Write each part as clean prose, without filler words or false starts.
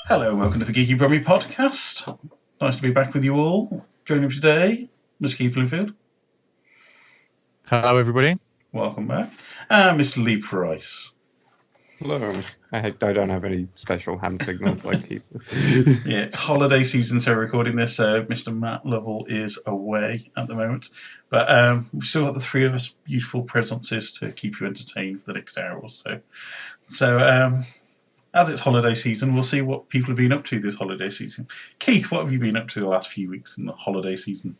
Hello and welcome to the Geeky Brummie podcast. Nice to be back with you all. Joining me today, Mr. Keith Bloomfield. Hello, everybody. Welcome back. And Mr. Leigh Price. Hello. I don't have any special hand signals like Keith. Yeah, it's holiday season, so recording this. Mr. Matt Lovell is away at the moment. But we've still got the three of us beautiful presences to keep you entertained for the next hour or so. So, as it's holiday season, we'll see what people have been up to this holiday season. Keith, what have you been up to the last few weeks in the holiday season?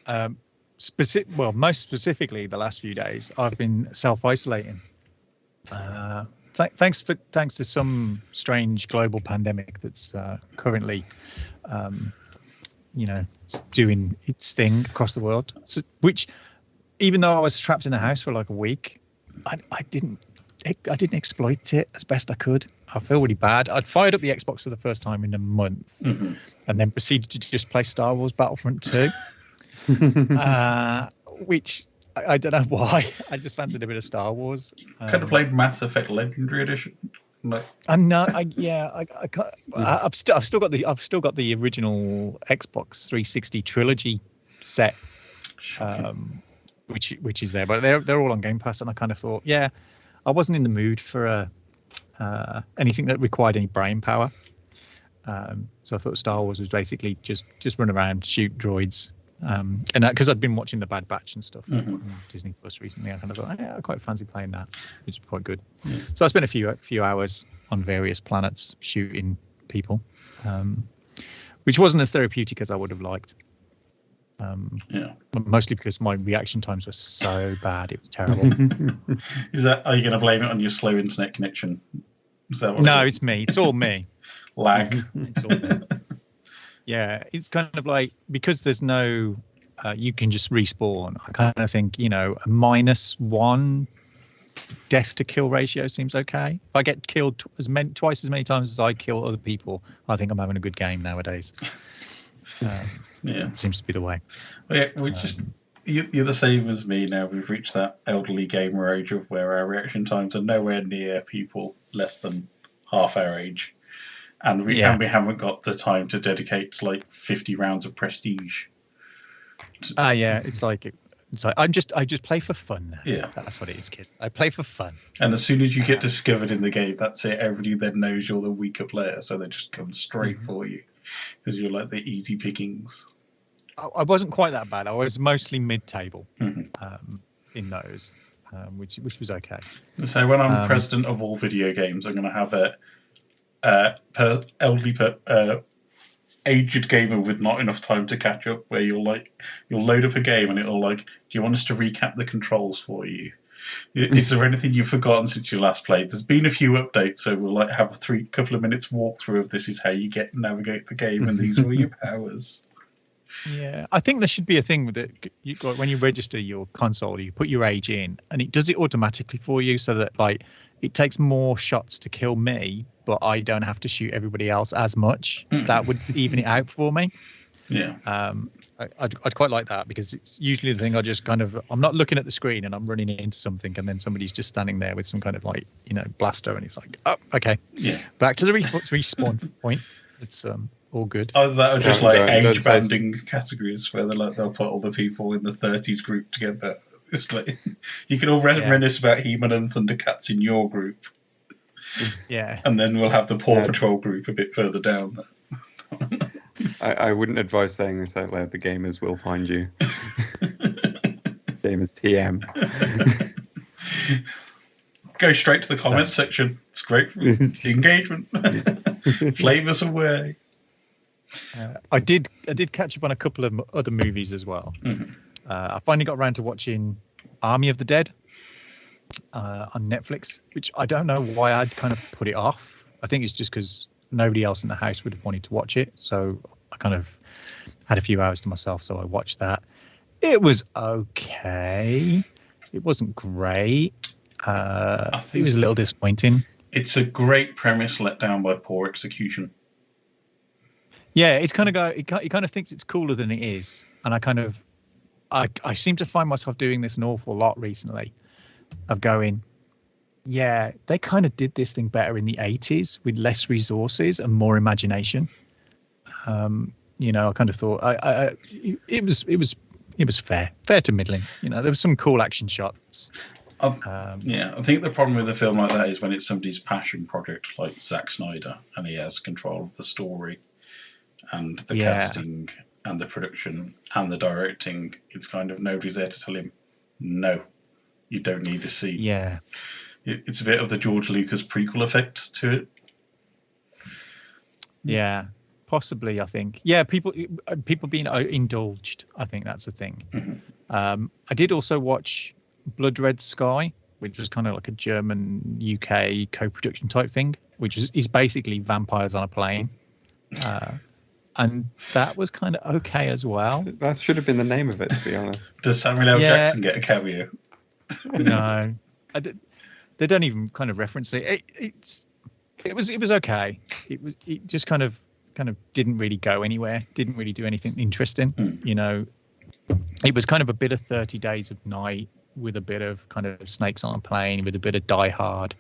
Most specifically, the last few days, I've been self-isolating. Thanks to some strange global pandemic that's currently, doing its thing across the world. So, which, even though I was trapped in the house for like a week, I didn't exploit it as best I could. I feel really bad. I'd fired up the Xbox for the first time in a month, and then proceeded to just play Star Wars Battlefront 2, which I don't know why. I just fancied a bit of Star Wars. Could have played Mass Effect Legendary Edition. No. I'm not. I've still got the original Xbox 360 trilogy set, which is there, but they're all on Game Pass, and I kind of thought, I wasn't in the mood for anything that required any brain power. So I thought Star Wars was basically just run around, shoot droids. And because I'd been watching the Bad Batch and stuff on Disney Plus recently, I kind of thought, I quite fancy playing that, which is quite good. Yeah. So I spent a few hours on various planets shooting people, which wasn't as therapeutic as I would have liked. Mostly because my reaction times were so bad, it was terrible. Are you going to blame it on your slow internet connection? No, it's me. It's all me. Lag. It's all me. Yeah, it's kind of like, because there's no, you can just respawn. I kind of think, a -1 death to kill ratio seems okay. If I get killed twice as many times as I kill other people, I think I'm having a good game nowadays. It seems to be the way. Well, you're the same as me now. We've reached that elderly gamer age of where our reaction times are nowhere near people less than half our age. And we haven't got the time to dedicate to like 50 rounds of prestige. It's like I just play for fun now. Yeah, that's what it is, kids. I play for fun. And as soon as you get discovered in the game, that's it. Everybody then knows you're the weaker player, so they just come straight for you because you're like the easy pickings. I wasn't quite that bad. I was mostly mid-table in those, which was okay. So when I'm president of all video games, I'm going to have a aged gamer with not enough time to catch up, where you'll load up a game and it'll do you want us to recap the controls for you? Is there anything you've forgotten since you last played? There's been a few updates, so we'll have a couple of minutes walkthrough of this is how you navigate the game, and these are all your powers. Yeah, I think there should be a thing with it. When you register your console, you put your age in, and it does it automatically for you, so that it takes more shots to kill me, but I don't have to shoot everybody else as much. That would even it out for me. Yeah. I'd quite like that, because it's usually the thing I'm not looking at the screen and I'm running into something, and then somebody's just standing there with some kind of blaster, and it's like, oh, okay. Yeah. Back to the respawn point. It's all good. Either that or just age banding categories where they'll put all the people in the 30s group together. It's like you can all reminisce about He-Man and Thundercats in your group. Yeah. And then we'll have the Paw Patrol group a bit further down. I wouldn't advise saying this out loud. The gamers will find you. Gamers TM. Go straight to the comments section. It's great for engagement. Flame us away. I did catch up on a couple of other movies as well. I finally got around to watching Army of the Dead on Netflix, which I don't know why I'd kind of put it off. I think it's just because nobody else in the house would have wanted to watch it. So I kind of had a few hours to myself, so I watched that. It was okay. It wasn't great. It was a little disappointing. It's a great premise let down by poor execution. Yeah, it's kind of it kind of thinks it's cooler than it is, and I seem to find myself doing this an awful lot recently, of going, Yeah, they kind of did this thing better in the 80s with less resources and more imagination. I kind of thought it was fair to middling. There was some cool action shots. I think the problem with a film like that is when it's somebody's passion project, like Zack Snyder, and he has control of the story and the casting and the production and the directing. It's kind of nobody's there to tell him, no, you don't need to see. Yeah. It's a bit of the George Lucas prequel effect to it. Yeah, possibly. I think. Yeah, people being indulged. I think that's the thing. Mm-hmm. I did also watch Blood Red Sky, which was kind of like a German UK co-production type thing, which is basically vampires on a plane. And that was kind of okay as well. That should have been the name of it, to be honest. Does Samuel L. Jackson get a cameo? No, they don't even kind of reference it. It was okay. It just kind of didn't really go anywhere. Didn't really do anything interesting. It was kind of a bit of 30 Days of Night with a bit of kind of Snakes on a Plane with a bit of Die Hard,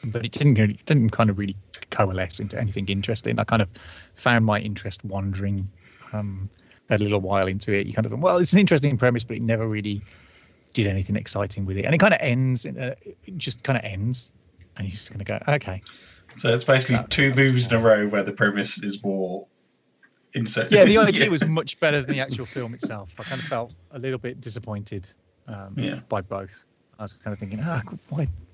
but it didn't kind of really coalesce into anything interesting. I kind of found my interest wandering a little while into it. You kind of thought, well, it's an interesting premise, but it never really did anything exciting with it, and it kind of ends. It just kind of ends, and you're just going to go, okay. So it's basically two movies in a row where the premise is more inserted. Yeah, the idea was much better than the actual film itself. I kind of felt a little bit disappointed by both. I was kind of thinking,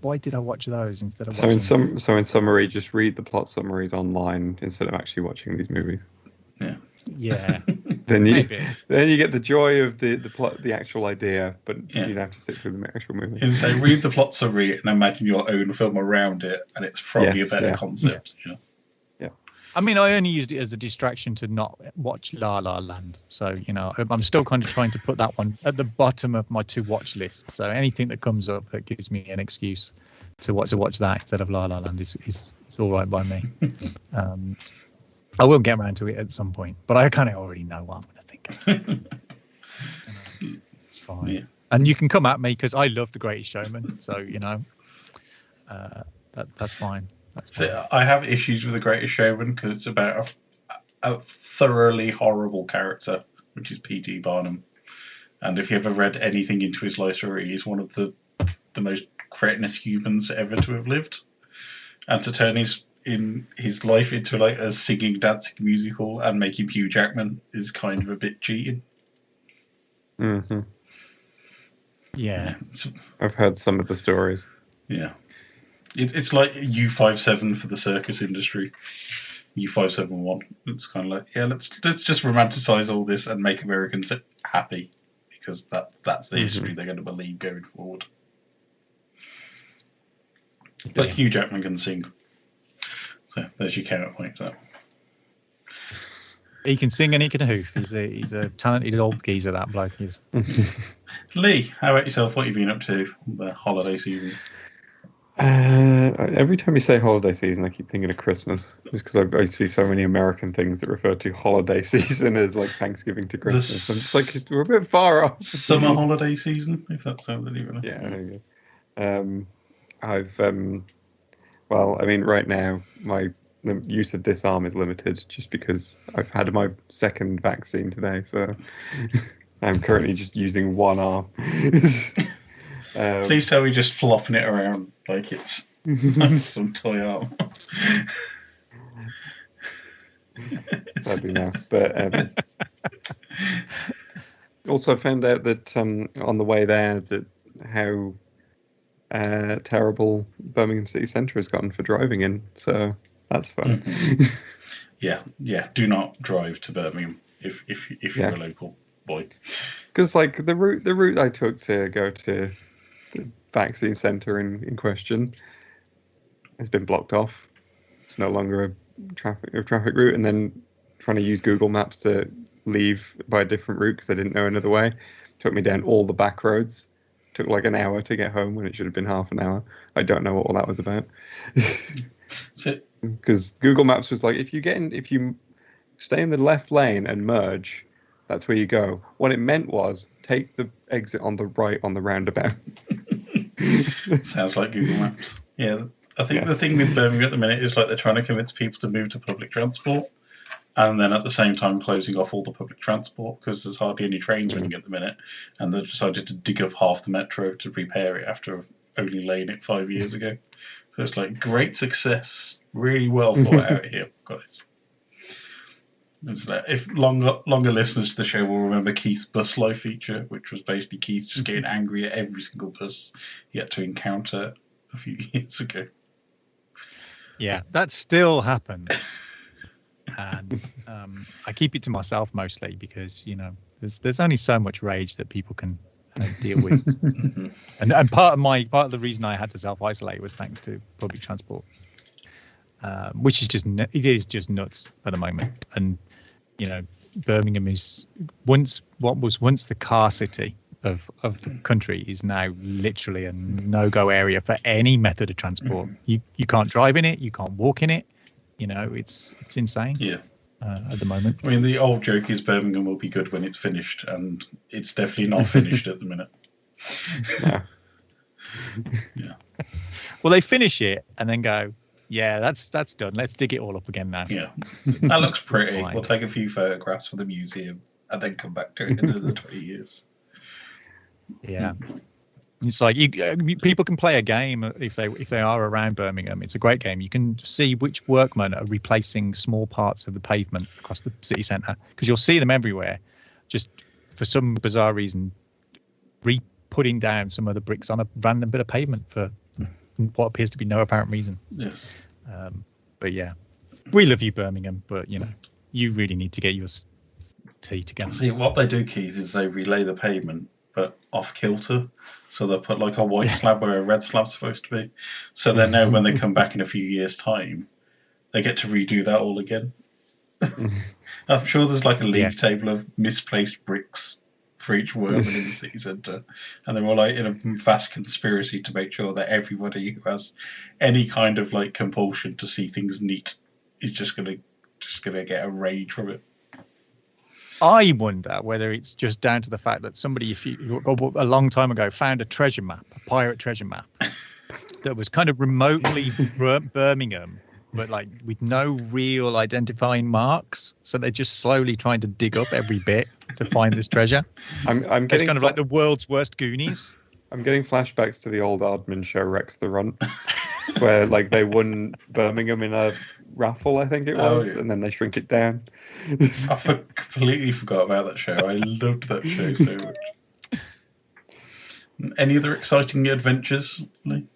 why did I watch those instead of watching? So in summary, just read the plot summaries online instead of actually watching these movies. Yeah. Then you get the joy of the plot, the actual idea, but you'd have to sit through the actual movie. And so read the plot summary and imagine your own film around it, and it's probably a better concept. Yeah. I mean, I only used it as a distraction to not watch La La Land. So, I'm still kind of trying to put that one at the bottom of my to-watch list. So anything that comes up that gives me an excuse to watch that instead of La La Land is all right by me. I will get around to it at some point, but I kind of already know what I'm going to think. It's fine. Yeah. And you can come at me because I love The Greatest Showman. So, that's fine. So I have issues with The Greatest Showman because it's about a thoroughly horrible character, which is P.T. Barnum. And if you ever read anything into his life story, he's one of the most cretinous humans ever to have lived. And to turn his life into like a singing, dancing musical and make him Hugh Jackman is kind of a bit cheating. Mm-hmm. Yeah. I've heard some of the stories. Yeah. It's like U57 for the circus industry. U571. It's kind of like, let's just romanticize all this and make Americans happy because that's the history they're going to believe going forward. But Hugh Jackman can sing. So there's your counterpoint to that. He can sing and he can hoof. He's a talented old geezer, that bloke is. Leigh, how about yourself? What have you been up to the holiday season? Every time you say holiday season, I keep thinking of Christmas, just because I see so many American things that refer to holiday season as like Thanksgiving to Christmas. I'm just like, we're a bit far off. Summer holiday season, if that's something even. Yeah, there you go. I've well, I mean, right now my use of Disarm is limited just because I've had my second vaccine today, so I'm currently just using one arm. Please tell me just flopping it around like it's some toy arm. That'd be enough. But also found out that on the way there that how terrible Birmingham City Centre has gotten for driving in. So that's fun. Mm-hmm. Yeah. Do not drive to Birmingham if you're a local boy. Because like the route I took to go to the vaccine centre in question has been blocked off. It's no longer a traffic route, and then trying to use Google Maps to leave by a different route because I didn't know another way took me down all the back roads. Took like an hour to get home when it should have been half an hour. I don't know what all that was about. Because Google Maps was like, if you stay in the left lane and merge, that's where you go. What it meant was take the exit on the right on the roundabout. Sounds like Google Maps. Yeah, I think the Yes. thing with Birmingham at the minute is like they're trying to convince people to move to public transport, and then at the same time closing off all the public transport because there's hardly any trains running at the minute, and they've decided to dig up half the metro to repair it after only laying it 5 years ago. So it's like great success, really well thought out here, guys. It's like, if longer listeners to the show will remember Keith's bus life feature, which was basically Keith just getting angry at every single bus he had to encounter a few years ago. Yeah, that still happens. And I keep it to myself mostly because, you know, there's only so much rage that people can deal with. and part of the reason I had to self-isolate was thanks to public transport, which is just nuts at the moment. And, you know, Birmingham is once the car city of the country is now literally a no-go area for any method of transport. You can't drive in it, you can't walk in it. You know, it's insane. Yeah. At the moment. I mean, the old joke is Birmingham will be good when it's finished, and it's definitely not finished at the minute. Yeah. Yeah. Well, they finish it and then go, yeah, that's done. Let's dig it all up again now. Yeah. That looks pretty. fine. We'll take a few photographs for the museum and then come back to it in another 20 years. Yeah. It's like people can play a game if they are around Birmingham. It's a great game. You can see which workmen are replacing small parts of the pavement across the city centre, because you'll see them everywhere, just for some bizarre reason, putting down some of the bricks on a random bit of pavement for what appears to be no apparent reason. Yes. But yeah, we love you, Birmingham, but you know, you really need to get your tea together. See, what they do, Keith, is they relay the pavement, but off kilter. So they'll put like a white slab where a red slab's supposed to be. So they know when they come back in a few years' time, they get to redo that all again. I'm sure there's like a league table of misplaced bricks for each workman in the city centre. And they're all like in a vast conspiracy to make sure that everybody who has any kind of like compulsion to see things neat is just gonna get a rage from it. I wonder whether it's just down to the fact that somebody a long time ago found a treasure map, a pirate treasure map, that was kind of remotely Birmingham, but like with no real identifying marks. So they're just slowly trying to dig up every bit to find this treasure. I'm It's getting kind of like the world's worst Goonies. I'm getting flashbacks to the old Aardman show Rex the Runt, where like they won Birmingham in a raffle, I think it was, and then they shrink it down. I completely forgot about that show. I loved that show so much. Any other exciting adventures, Leigh?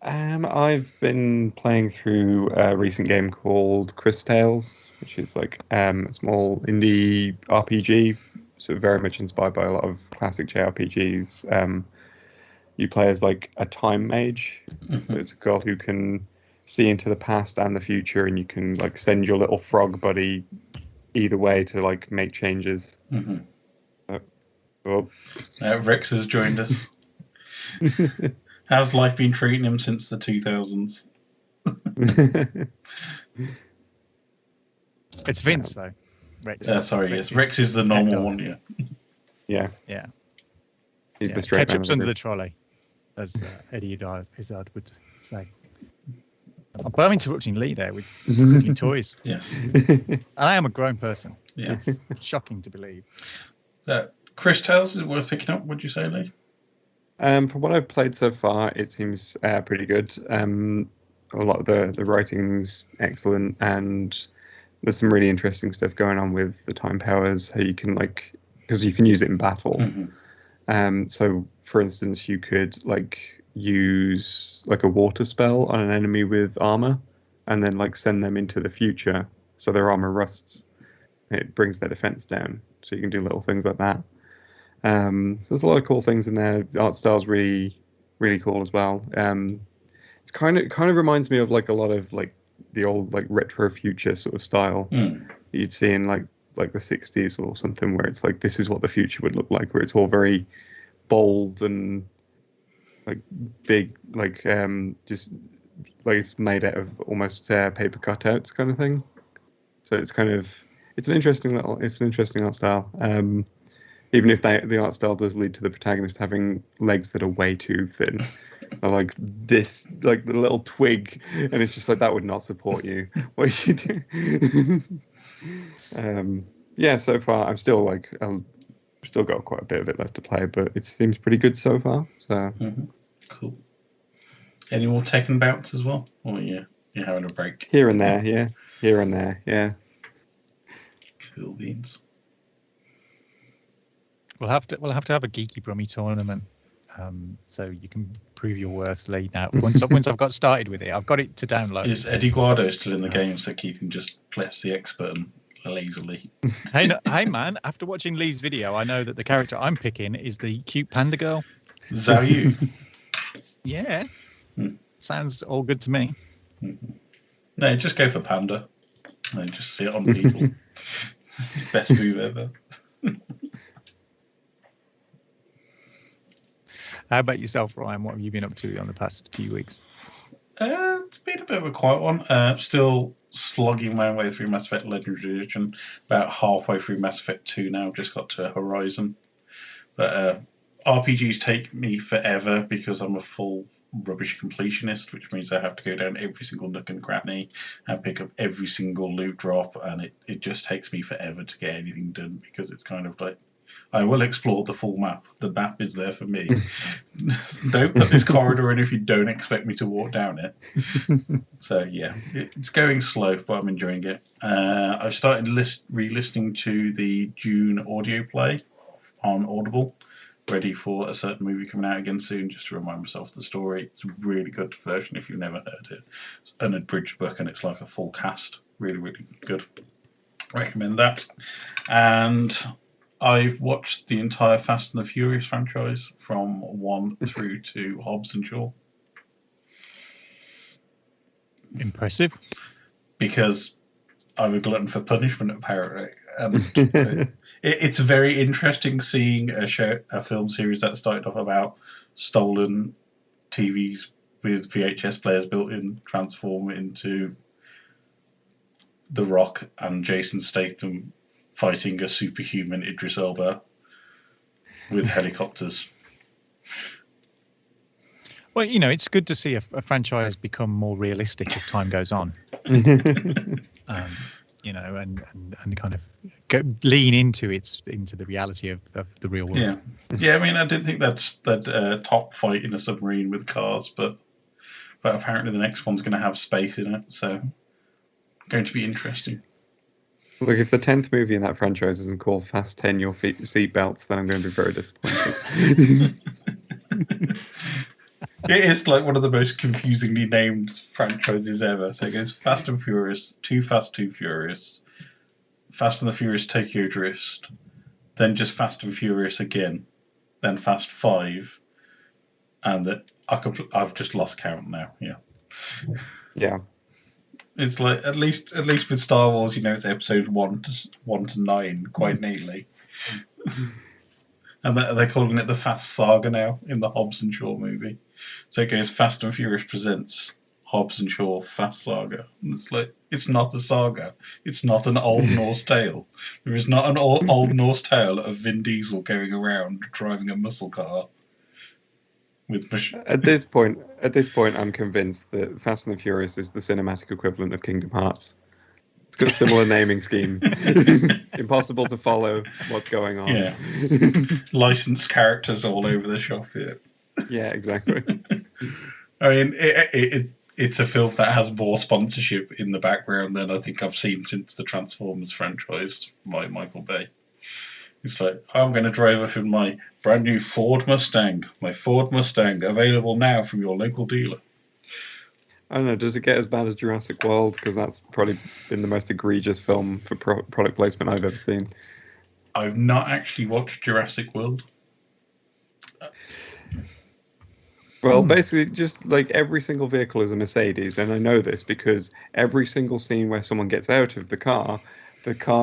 I've been playing through a recent game called Chris Tales, which is like a small indie RPG, so very much inspired by a lot of classic JRPGs. You play as like a time mage. Mm-hmm. So it's a girl who can see into the past and the future, and you can like send your little frog buddy either way to like make changes. Rex has joined us. How's life been treating him since the 2000s? It's Vince though. Rex. Rex is the normal one. Yeah. He's the straight man. Ketchup's under the trolley, as Eddie Izzard would say. But I'm interrupting Leigh there with quickly toys. Yes. And I am a grown person. Yeah. It's shocking to believe. Chris Tales is worth picking up, would you say, Leigh? From what I've played so far, it seems pretty good. A lot of the writing's excellent, and there's some really interesting stuff going on with the time powers, how you can because you can use it in battle. So for instance, you could use like a water spell on an enemy with armor, and then send them into the future so their armor rusts. It brings their defense down, so you can do little things like that. So there's a lot of cool things in there. The art style's really, really cool as well. It's kind of reminds me of a lot of the old retro future sort of style you'd see in like the 60s or something, where it's this is what the future would look like, where it's all very bold and big, just it's made out of almost paper cutouts kind of thing. So it's an interesting art style. Even if the art style does lead to the protagonist having legs that are way too thin, Or like this, like the little twig, and it's just like that would not support you. What should you do? Yeah, so far I'm still like I've still got quite a bit of it left to play, but it seems pretty good so far. So Cool. Any more Tekken bouts as well? Or you're having a break? Here and there, yeah. Here and there, yeah. Cool beans. We'll have to have a Geeky Brummie tournament, so you can prove your worth, Leigh. Now, once I've got started with it, I've got it to download. Is Eddie Guardo still in the game so Keith can just press the X button lazily? Hey man! After watching Leigh's video, I know that the character I'm picking is the cute panda girl. Zhao Yu. Yeah, sounds all good to me. No, just go for panda and just sit on people. Best move ever. How about yourself, Ryan? What have you been up to on the past few weeks? It's been a bit of a quiet one. Still slogging my way through Mass Effect Legendary Edition. About halfway through Mass Effect 2 now. Just got to Horizon. But RPGs take me forever because I'm a full rubbish completionist, which means I have to go down every single nook and cranny and pick up every single loot drop, and it just takes me forever to get anything done because it's kind of like, I will explore the full map. The map is there for me. Don't put this corridor in if you don't expect me to walk down it. So yeah, it's going slow, but I'm enjoying it. I've started re-listening to the Dune audio play on Audible, ready for a certain movie coming out again soon, just to remind myself of the story. It's a really good version if you've never heard it. It's an unabridged book and it's like a full cast. Really, really good. Recommend that. And I've watched the entire Fast and the Furious franchise from 1 through to Hobbs and Shaw. Impressive. Because I'm a glutton for punishment, apparently. And it's very interesting seeing a film series that started off about stolen TVs with VHS players built in transform into The Rock and Jason Statham fighting a superhuman Idris Elba with helicopters. Well, it's good to see a franchise become more realistic as time goes on. And kind of lean into the reality of the real world. Yeah. I mean, I didn't think that top fight in a submarine with cars, but apparently the next one's going to have space in it, so going to be interesting. Look, if the 10th movie in that franchise isn't called Fast 10 Your Seatbelts, then I'm going to be very disappointed. It is like one of the most confusingly named franchises ever. So it goes Fast and Furious, Too Fast, Too Furious, Fast and the Furious Tokyo Drift, then just Fast and Furious again, then Fast 5, and I've just lost count now. Yeah. Yeah. It's like at least with Star Wars, it's episode 1 to 9 quite neatly. And they're calling it the Fast Saga now in the Hobbs and Shaw movie. So it goes Fast and Furious presents Hobbs and Shaw Fast Saga. And it's like, it's not a saga. It's not an Old Norse tale. There is not an Old Norse tale of Vin Diesel going around driving a muscle car. At this point, I'm convinced that Fast and the Furious is the cinematic equivalent of Kingdom Hearts. It's got a similar naming scheme. Impossible to follow what's going on. Yeah. Licensed characters all over the shop here. Yeah, exactly. I mean, it's a film that has more sponsorship in the background than I think I've seen since the Transformers franchise by Michael Bay. It's like, I'm going to drive off in my brand new Ford Mustang. My Ford Mustang, available now from your local dealer. I don't know, does it get as bad as Jurassic World? Because that's probably been the most egregious film for product placement I've ever seen. I've not actually watched Jurassic World. Well, basically, just like every single vehicle is a Mercedes, and I know this because every single scene where someone gets out of the car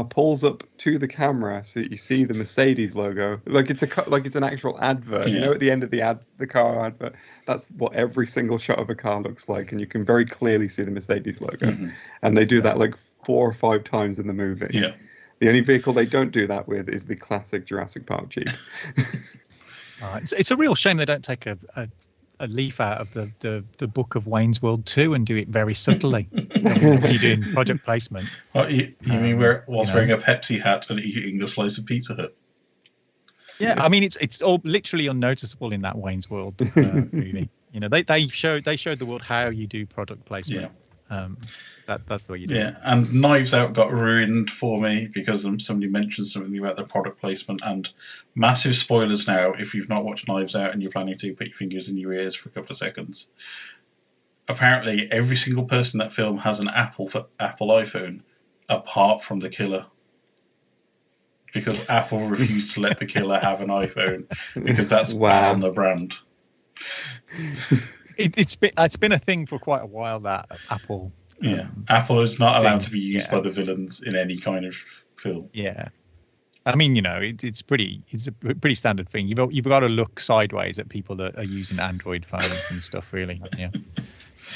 pulls up to the camera so that you see the Mercedes logo, like it's an actual advert. Yeah. At the end of the car advert, that's what every single shot of a car looks like, and you can very clearly see the Mercedes logo. Mm-hmm. And they do that like 4 or 5 times in the movie. Yeah. The only vehicle they don't do that with is the classic Jurassic Park Jeep. It's a real shame they don't take a a leaf out of the book of Wayne's World 2 and do it very subtly when you're doing product placement. What, you mean whilst wearing a Pepsi hat and eating a slice of Pizza Hut? Yeah, I mean it's all literally unnoticeable in that Wayne's World movie. You know, they showed the world how you do product placement. Yeah. That's the way you do it. Yeah, and Knives Out got ruined for me because somebody mentioned something about the product placement, and massive spoilers now. If you've not watched Knives Out and you're planning to, put your fingers in your ears for a couple of seconds. Apparently, every single person in that film has an Apple iPhone, apart from the killer. Because Apple refused to let the killer have an iPhone because that's on the brand. It's been a thing for quite a while that Apple. Apple is not allowed to be used by the villains in any kind of film. Yeah, I mean, you know, it's a pretty standard thing. You've got to look sideways at people that are using Android phones and stuff. Really, yeah.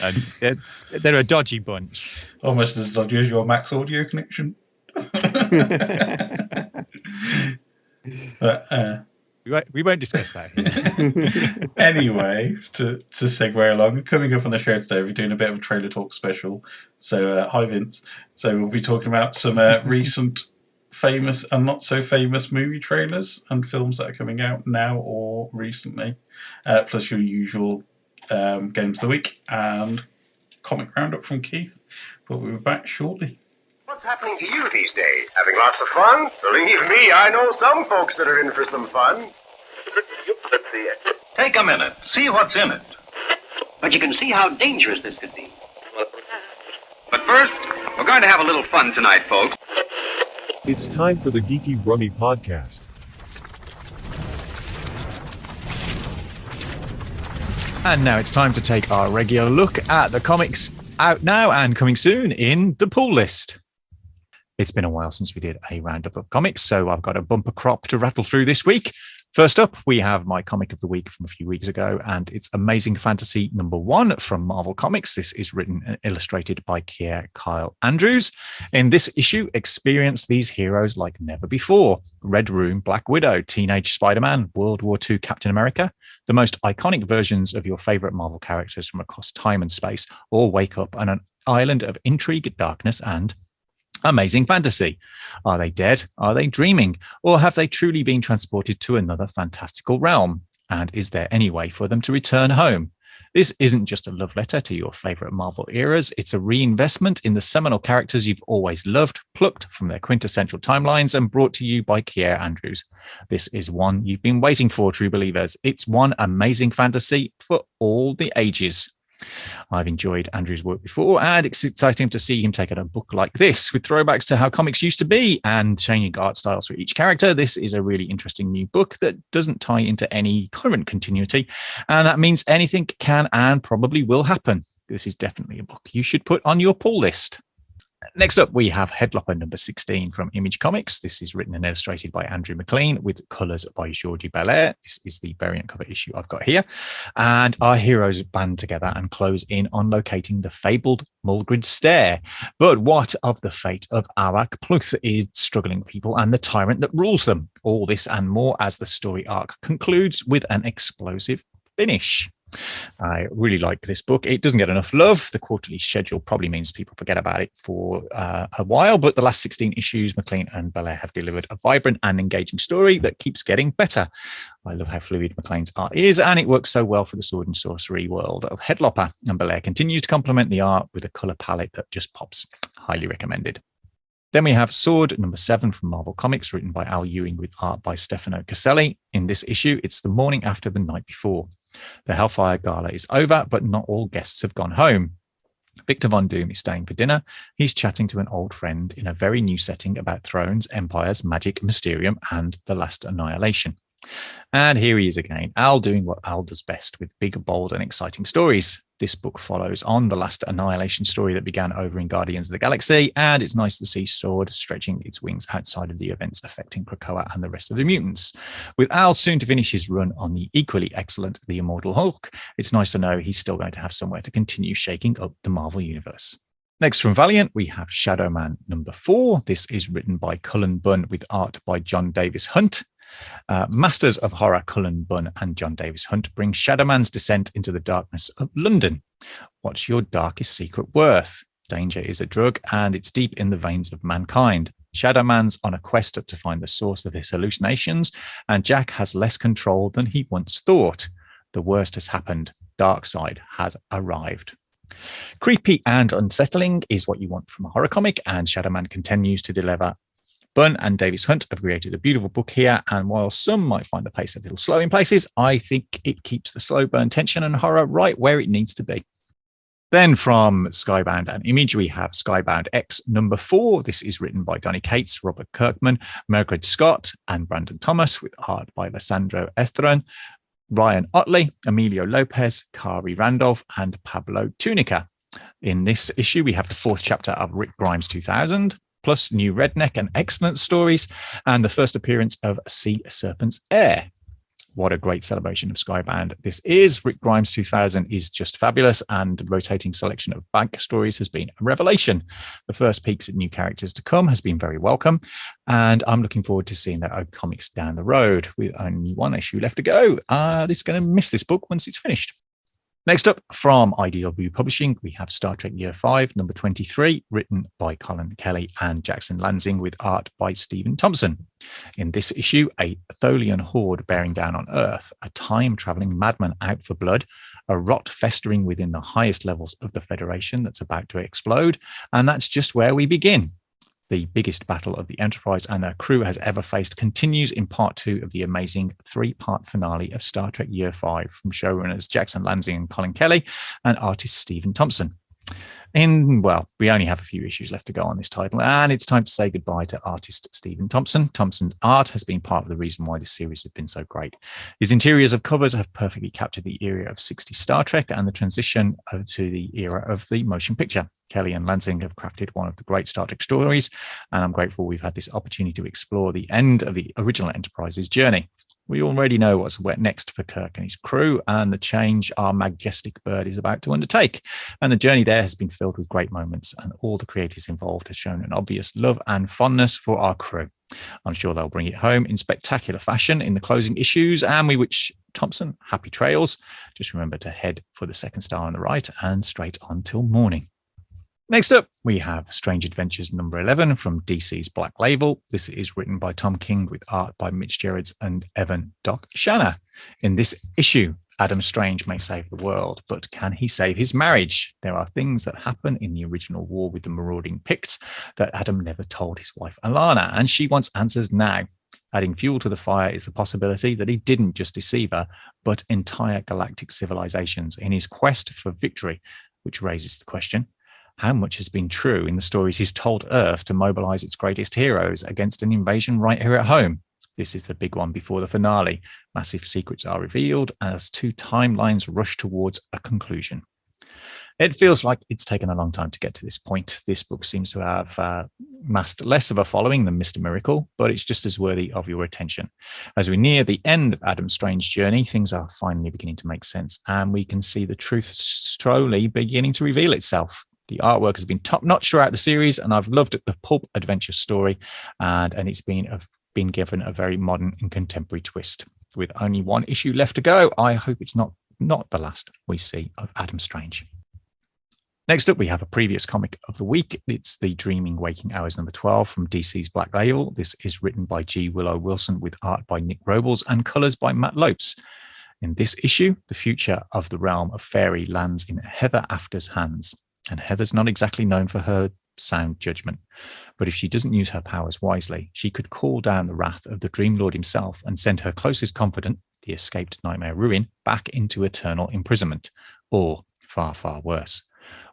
And they're a dodgy bunch. Almost as dodgy as your Max audio connection. But, we won't discuss that here. Anyway, to segue along, coming up on the show today, we're doing a bit of a trailer talk special. So, hi Vince. So we'll be talking about some recent famous and not so famous movie trailers and films that are coming out now or recently, plus your usual games of the week and comic roundup from Keith. But we'll be back shortly. What's happening to you these days? Having lots of fun? Believe me, I know some folks that are in for some fun. Take a minute. See what's in it. But you can see how dangerous this could be. But first, we're going to have a little fun tonight, folks. It's time for the Geeky Brummie podcast. And now it's time to take our regular look at the comics out now and coming soon in the pull list. It's been a while since we did a roundup of comics, so I've got a bumper crop to rattle through this week. First up, we have my comic of the week from a few weeks ago, and it's Amazing Fantasy #1 from Marvel Comics. This is written and illustrated by Kyle Andrews. In this issue, experience these heroes like never before. Red Room, Black Widow, Teenage Spider-Man, World War II Captain America, the most iconic versions of your favorite Marvel characters from across time and space, all wake up on an island of intrigue, darkness, and amazing fantasy. Are they dead? Are they dreaming? Or have they truly been transported to another fantastical realm? And is there any way for them to return home? This isn't just a love letter to your favorite Marvel eras. It's a reinvestment in the seminal characters you've always loved, plucked from their quintessential timelines and brought to you by Kyle Andrews. This is one you've been waiting for, true believers. It's one amazing fantasy for all the ages. I've enjoyed Andrew's work before, and it's exciting to see him take on a book like this with throwbacks to how comics used to be and changing art styles for each character. This is a really interesting new book that doesn't tie into any current continuity, and that means anything can and probably will happen. This is definitely a book you should put on your pull list. Next up, we have Headlopper #16 from Image Comics. This is written and illustrated by Andrew McLean with colours by Georgie Belair. This is the variant cover issue I've got here. And our heroes band together and close in on locating the fabled Mulgrid Stair. But what of the fate of Arak Pluth, its struggling people, and the tyrant that rules them? All this and more as the story arc concludes with an explosive finish. I really like this book. It doesn't get enough love. The quarterly schedule probably means people forget about it for a while, but the last 16 issues, McLean and Belair have delivered a vibrant and engaging story that keeps getting better. I love how fluid McLean's art is, and it works so well for the sword and sorcery world of Headlopper, and Belair continues to complement the art with a colour palette that just pops. Highly recommended. Then we have Sword #7 from Marvel Comics, written by Al Ewing with art by Stefano Caselli. In this issue, it's the morning after the night before. The Hellfire Gala is over, but not all guests have gone home. Victor Von Doom is staying for dinner. He's chatting to an old friend in a very new setting about thrones, empires, magic, mysterium, and the last annihilation. And here he is again, Al doing what Al does best with big, bold, and exciting stories. This book follows on the last annihilation story that began over in Guardians of the Galaxy, and it's nice to see Sword stretching its wings outside of the events affecting Krakoa and the rest of the mutants. With Al soon to finish his run on the equally excellent The Immortal Hulk, it's nice to know he's still going to have somewhere to continue shaking up the Marvel Universe. Next from Valiant, we have Shadow Man #4. This is written by Cullen Bunn with art by John Davis Hunt. Masters of Horror Cullen Bunn and John Davis Hunt bring Shadowman's descent into the darkness of London. What's your darkest secret worth? Danger is a drug, and it's deep in the veins of mankind. Shadowman's on a quest to find the source of his hallucinations, and Jack has less control than he once thought. The worst has happened. Darkseid has arrived. Creepy and unsettling is what you want from a horror comic, and Shadowman continues to deliver. Bunn and Davis Hunt have created a beautiful book here, and while some might find the pace a little slow in places, I think it keeps the slow burn tension and horror right where it needs to be. Then from Skybound and Image, we have Skybound X number 4. This is written by Donny Cates, Robert Kirkman, Margaret Scott, and Brandon Thomas, with art by Alessandro Estron, Ryan Otley, Emilio Lopez, Kari Randolph, and Pablo Tunica. In this issue, we have the 4th chapter of Rick Grimes 2000, plus new Redneck and Excellent stories, and the first appearance of Sea Serpent's Heir. What a great celebration of Skybound this is. Rick Grimes 2000 is just fabulous, and the rotating selection of bank stories has been a revelation. The first peeks at new characters to come has been very welcome, and I'm looking forward to seeing their own comics down the road with only one issue left to go. This is going to miss this book once it's finished. Next up, from IDW Publishing, we have Star Trek Year 5, number 23, written by Colin Kelly and Jackson Lansing, with art by Stephen Thompson. In this issue, a Tholian horde bearing down on Earth, a time-traveling madman out for blood, a rot festering within the highest levels of the Federation that's about to explode, and that's just where we begin. The biggest battle of the Enterprise and her crew has ever faced continues in part 2 of the amazing 3-part finale of Star Trek Year 5 from showrunners Jackson Lansing and Colin Kelly and artist Stephen Thompson. We only have a few issues left to go on this title, and it's time to say goodbye to artist Stephen Thompson. Thompson's art has been part of the reason why this series has been so great. His interiors of covers have perfectly captured the era of 60s Star Trek and the transition to the era of the motion picture. Kelly and Lansing have crafted one of the great Star Trek stories, and I'm grateful we've had this opportunity to explore the end of the original Enterprise's journey. We already know what's next for Kirk and his crew, and the change our majestic bird is about to undertake. And the journey there has been filled with great moments, and all the creators involved have shown an obvious love and fondness for our crew. I'm sure they'll bring it home in spectacular fashion in the closing issues, and we wish Thompson happy trails. Just remember to head for the second star on the right and straight on till morning. Next up, we have Strange Adventures number 11 from DC's Black Label. This is written by Tom King with art by Mitch Gerrards and Evan Doc Shanna. In this issue, Adam Strange may save the world, but can he save his marriage? There are things that happen in the original war with the marauding Picts that Adam never told his wife Alana, and she wants answers now. Adding fuel to the fire is the possibility that he didn't just deceive her, but entire galactic civilizations in his quest for victory, which raises the question, how much has been true in the stories he's told Earth to mobilize its greatest heroes against an invasion right here at home? This is the big one before the finale. Massive secrets are revealed as 2 timelines rush towards a conclusion. It feels like it's taken a long time to get to this point. This book seems to have amassed less of a following than Mr. Miracle, but it's just as worthy of your attention. As we near the end of Adam Strange's journey, things are finally beginning to make sense, and we can see the truth slowly beginning to reveal itself. The artwork has been top-notch throughout the series, and I've loved the pulp adventure story, and it's been given a very modern and contemporary twist. With only one issue left to go, I hope it's not the last we see of Adam Strange. Next up, we have a previous comic of the week. It's the Dreaming Waking Hours number 12 from DC's Black Label. This is written by G. Willow Wilson with art by Nick Robles and colours by Matt Lopes. In this issue, the future of the realm of fairy lands in Heather After's hands. And Heather's not exactly known for her sound judgment. But if she doesn't use her powers wisely, she could call down the wrath of the Dream Lord himself and send her closest confidant, the escaped Nightmare Ruin, back into eternal imprisonment. Or, far, far worse.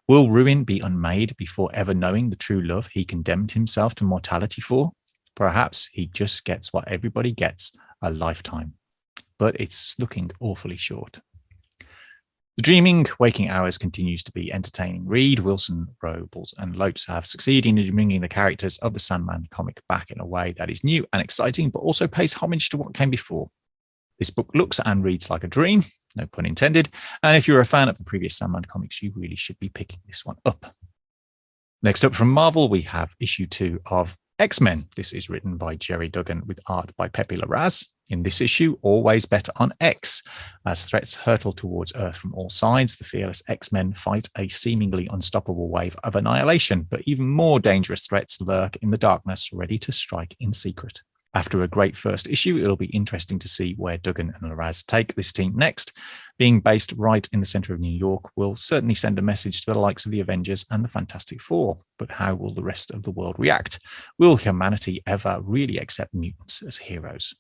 Will Ruin be unmade before ever knowing the true love he condemned himself to mortality for? Perhaps he just gets what everybody gets, a lifetime. But it's looking awfully short. The Dreaming Waking Hours continues to be entertaining read. Wilson, Robles, and Lopes have succeeded in bringing the characters of the Sandman comic back in a way that is new and exciting, but also pays homage to what came before. This book looks and reads like a dream, no pun intended, and if you're a fan of the previous Sandman comics, you really should be picking this one up. Next up from Marvel, we have issue 2 of X-Men. This is written by Jerry Duggan with art by Pepe Larraz. In this issue, always better on X. As threats hurtle towards Earth from all sides, the fearless X-Men fight a seemingly unstoppable wave of annihilation, but even more dangerous threats lurk in the darkness, ready to strike in secret. After a great first issue, it'll be interesting to see where Duggan and Larraz take this team next. Being based right in the center of New York will certainly send a message to the likes of the Avengers and the Fantastic Four. But how will the rest of the world react? Will humanity ever really accept mutants as heroes?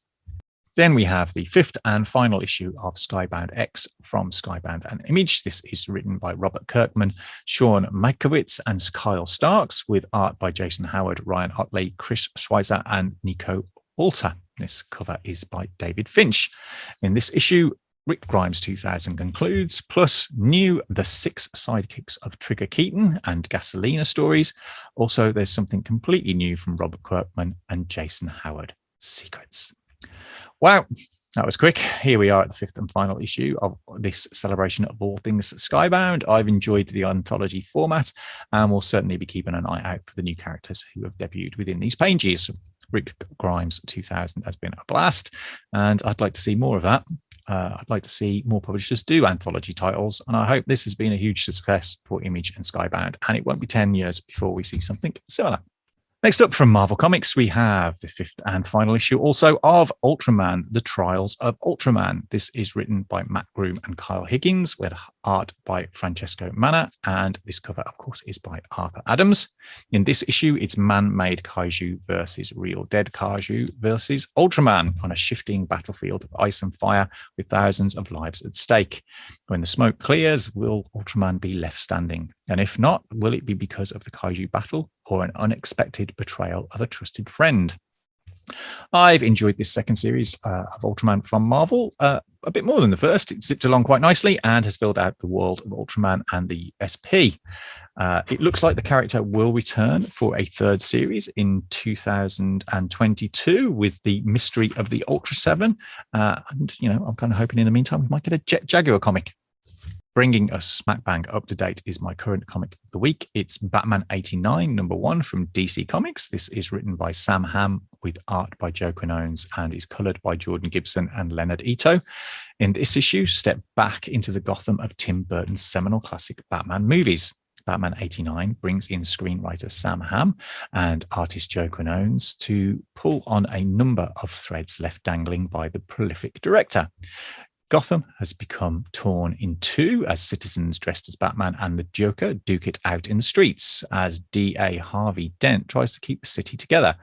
Then we have the fifth and final issue of Skybound X from Skybound and Image. This is written by Robert Kirkman, Sean Mankiewicz, and Kyle Starks, with art by Jason Howard, Ryan Otley, Chris Schweizer, and Nico Alter. This cover is by David Finch. In this issue, Rick Grimes 2000 concludes, plus new The Six Sidekicks of Trigger Keaton and Gasolina stories. Also, there's something completely new from Robert Kirkman and Jason Howard, Secrets. Wow, that was quick. Here we are at the fifth and final issue of this celebration of all things Skybound. I've enjoyed the anthology format and will certainly be keeping an eye out for the new characters who have debuted within these pages. Rick Grimes 2000 has been a blast, and I'd like to see more of that. I'd like to see more publishers do anthology titles, and I hope this has been a huge success for Image and Skybound, and it won't be 10 years before we see something similar. Next up from Marvel Comics, we have the fifth and final issue also of Ultraman, The Trials of Ultraman. This is written by Matt Groom and Kyle Higgins, with art by Francesco Manna, and this cover, of course, is by Arthur Adams. In this issue, it's man-made kaiju versus real dead kaiju versus Ultraman on a shifting battlefield of ice and fire with thousands of lives at stake. When the smoke clears, will Ultraman be left standing? And if not, will it be because of the kaiju battle or an unexpected betrayal of a trusted friend? I've enjoyed this second series of Ultraman from Marvel a bit more than the first. It zipped along quite nicely and has filled out the world of Ultraman and the SP. It looks like the character will return for a third series in 2022 with the Mystery of the Ultra 7. And, you know, I'm kind of hoping in the meantime we might get a Jet Jaguar comic. Bringing us smack bang up to date is my current comic of the week. It's Batman 89, #1 from DC Comics. This is written by Sam Hamm with art by Joe Quinones and is colored by Jordan Gibson and Leonard Ito. In this issue, step back into the Gotham of Tim Burton's seminal classic Batman movies. Batman 89 brings in screenwriter Sam Hamm and artist Joe Quinones to pull on a number of threads left dangling by the prolific director. Gotham has become torn in two as citizens dressed as Batman and the Joker duke it out in the streets as D.A. Harvey Dent tries to keep the city together.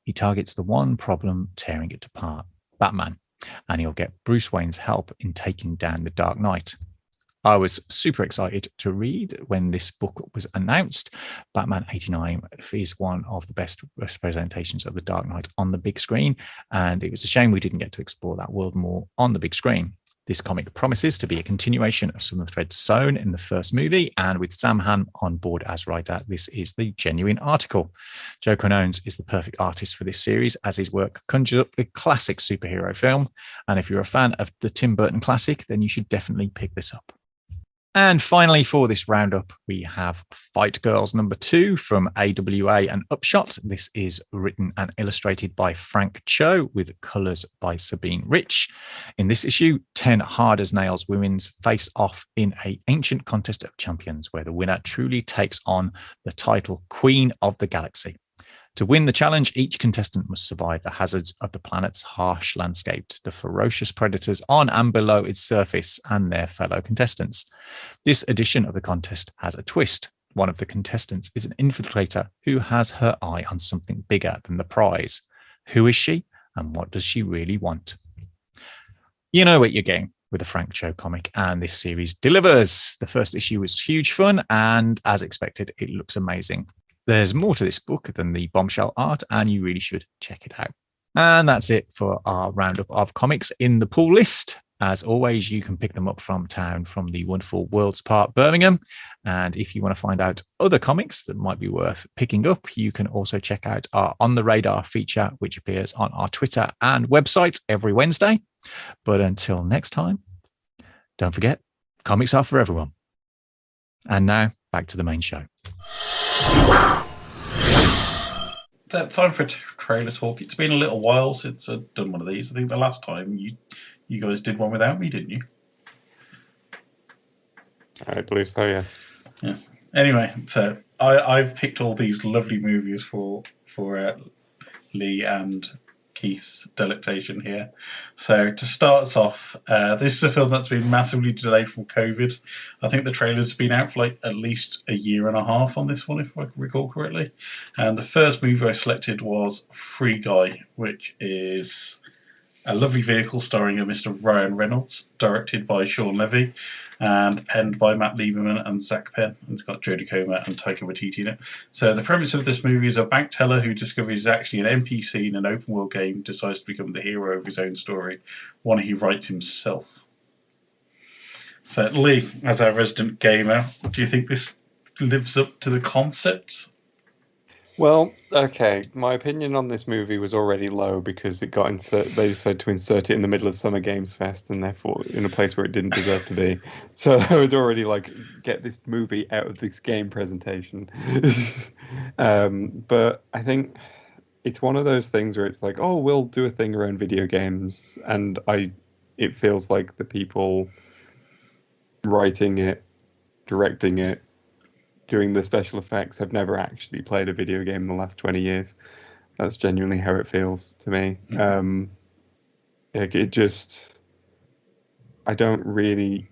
He targets the one problem tearing it apart, Batman, and he'll get Bruce Wayne's help in taking down the Dark Knight. I was super excited to read when this book was announced. Batman 89 is one of the best representations of the Dark Knight on the big screen, and it was a shame we didn't get to explore that world more on the big screen. This comic promises to be a continuation of some of the threads sown in the first movie, and with Sam Hamm on board as writer, this is the genuine article. Joe Quinones is the perfect artist for this series, as his work conjures up the classic superhero film, and if you're a fan of the Tim Burton classic, then you should definitely pick this up. And finally, for this roundup, we have Fight Girls #2 from AWA and Upshot. This is written and illustrated by Frank Cho with colors by Sabine Rich. In this issue, 10 hard as nails women's face off in an ancient contest of champions, where the winner truly takes on the title Queen of the Galaxy. To win the challenge, each contestant must survive the hazards of the planet's harsh landscape, the ferocious predators on and below its surface, and their fellow contestants. This edition of the contest has a twist. One of the contestants is an infiltrator who has her eye on something bigger than the prize. Who is she, and what does she really want? You know what you're getting with a Frank Cho comic, and this series delivers. The first issue was huge fun, and as expected, it looks amazing. There's more to this book than the bombshell art, and you really should check it out. And that's it for our roundup of comics in the pull list. As always, you can pick them up from town from the wonderful Worlds Park, Birmingham. And if you want to find out other comics that might be worth picking up, you can also check out our On the Radar feature, which appears on our Twitter and website every Wednesday. But until next time, don't forget, comics are for everyone. And now, back to the main show. time for a trailer talk. It's been a little while since I've done one of these. I think the last time you guys did one without me, didn't you? I believe so, yes. Yeah. Anyway, so I've picked all these lovely movies for Leigh and Keith's delectation here. So to start us off, this is a film that's been massively delayed from COVID. I think the trailer's been out for like at least a year and a half on this one, if I can recall correctly. And the first movie I selected was Free Guy, which is a lovely vehicle starring a Mr. Ryan Reynolds, directed by Sean Levy, and penned by Matt Lieberman and Zach Penn. And it's got Jodie Comer and Taika Waititi in it. So the premise of this movie is a bank teller who discovers he's actually an NPC in an open world game, decides to become the hero of his own story, one he writes himself. So Leigh, as our resident gamer, do you think this lives up to the concept? Well, okay. My opinion on this movie was already low because it got they decided to insert it in the middle of Summer Games Fest, and therefore in a place where it didn't deserve to be. So I was already like, get this movie out of this game presentation. But I think it's one of those things where it's like, oh, we'll do a thing around video games, and it feels like the people writing it, directing it, doing the special effects have never actually played a video game in the last 20 years. That's genuinely how it feels to me. I don't really.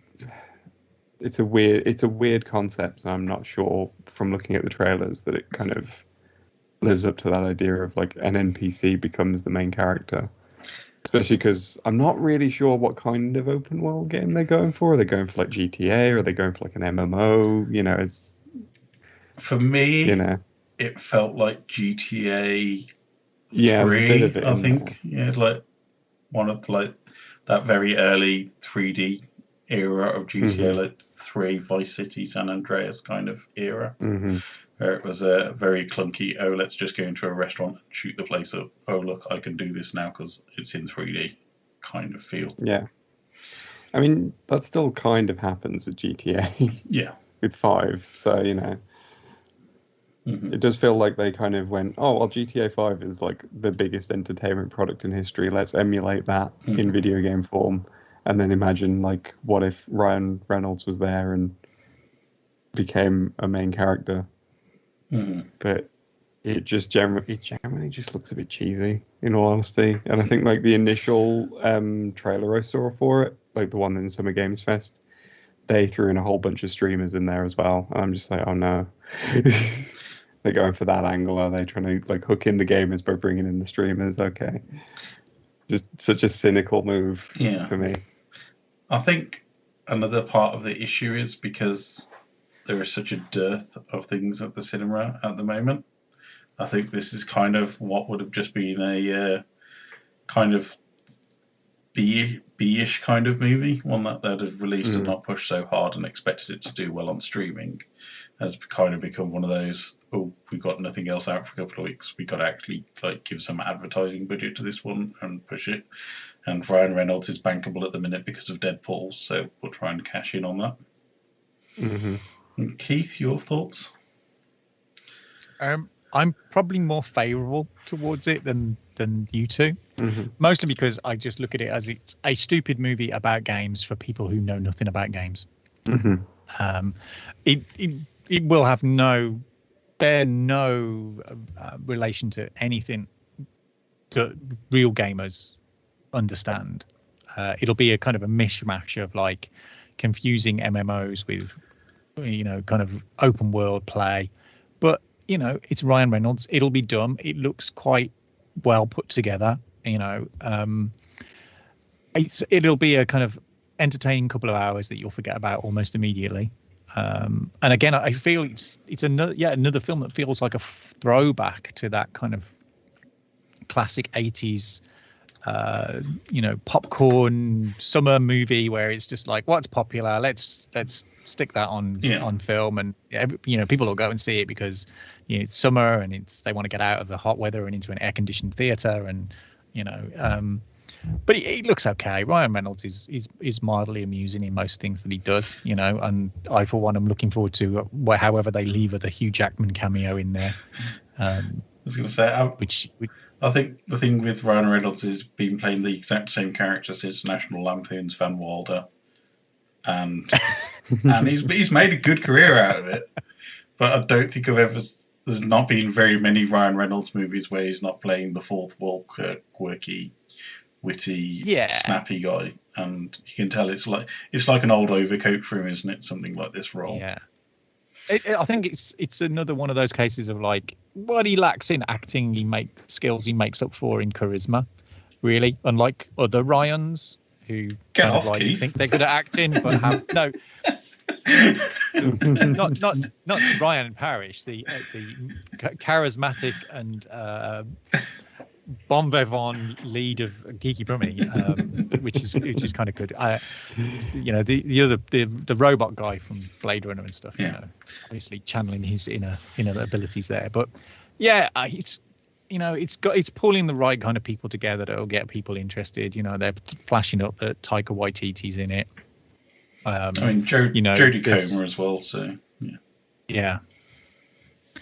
It's a weird concept, and I'm not sure from looking at the trailers that it kind of lives up to that idea of like an NPC becomes the main character. Especially because I'm not really sure what kind of open world game they're going for. Are they going for like GTA, or are they going for like an MMO? For me, it felt like GTA 3, there's a bit of it I think. There. Yeah, like one of like that very early 3D era of GTA, like 3, Vice City, San Andreas kind of era, where it was a very clunky, oh, let's just go into a restaurant and shoot the place up. Oh, look, I can do this now because it's in 3D kind of feel. Yeah. I mean, that still kind of happens with GTA. Yeah. With 5, so, It does feel like they kind of went, oh, well, GTA 5 is like the biggest entertainment product in history. Let's emulate that in video game form. And then imagine, like, what if Ryan Reynolds was there and became a main character? But it just generally just looks a bit cheesy, in all honesty. And I think, like, the initial trailer I saw for it, like the one in Summer Games Fest, they threw in a whole bunch of streamers in there as well. And I'm just like, oh, no. They're going for that angle. Are they trying to like hook in the gamers by bringing in the streamers? Okay, just such a cynical move for me. I think another part of the issue is because there is such a dearth of things at the cinema at the moment. I think this is kind of what would have just been a kind of B-ish kind of movie, one that they'd have released and not pushed so hard and expected it to do well on streaming, has kind of become one of those, oh, we've got nothing else out for a couple of weeks, we've got to actually like give some advertising budget to this one and push it. And Ryan Reynolds is bankable at the minute because of Deadpool, so we'll try and cash in on that. And Keith, your thoughts? I'm probably more favourable towards it than you two, mostly because I just look at it as it's a stupid movie about games for people who know nothing about games. It will have no relation to anything that real gamers understand. It'll be a kind of a mishmash of like confusing MMOs with kind of open world play, but it's Ryan Reynolds. It'll be dumb. It looks quite well put together. It'll be a kind of entertaining couple of hours that you'll forget about almost immediately. And again, I feel it's another film that feels like a throwback to that kind of classic 80s popcorn summer movie where it's just like, what's popular, let's stick that on film, and people will go and see it because it's summer and they want to get out of the hot weather and into an air-conditioned theater, and but it looks okay. Ryan Reynolds is mildly amusing in most things that he does, and I for one am looking forward to however they lever the Hugh Jackman cameo in there. was going to say, I think the thing with Ryan Reynolds is been playing the exact same character since National Lampoon's Van Wilder, and he's made a good career out of it. But I don't think there's not been very many Ryan Reynolds movies where he's not playing the fourth wall, quirky, witty, snappy guy, and you can tell it's like an old overcoat for him, isn't it? Something like this role. Yeah. I think it's another one of those cases of like what he lacks in acting, he makes up for in charisma. Really, unlike other Ryans who think they're good at acting, but have no. not Ryan Parrish, the charismatic and bon vivant lead of Geeky Brummie, which is kind of good. The robot guy from Blade Runner and stuff. Yeah. Obviously channeling his inner abilities there. But yeah, it's pulling the right kind of people together that'll get people interested. They're flashing up that Taika Waititi's in it. Jodie Comer as well. So yeah.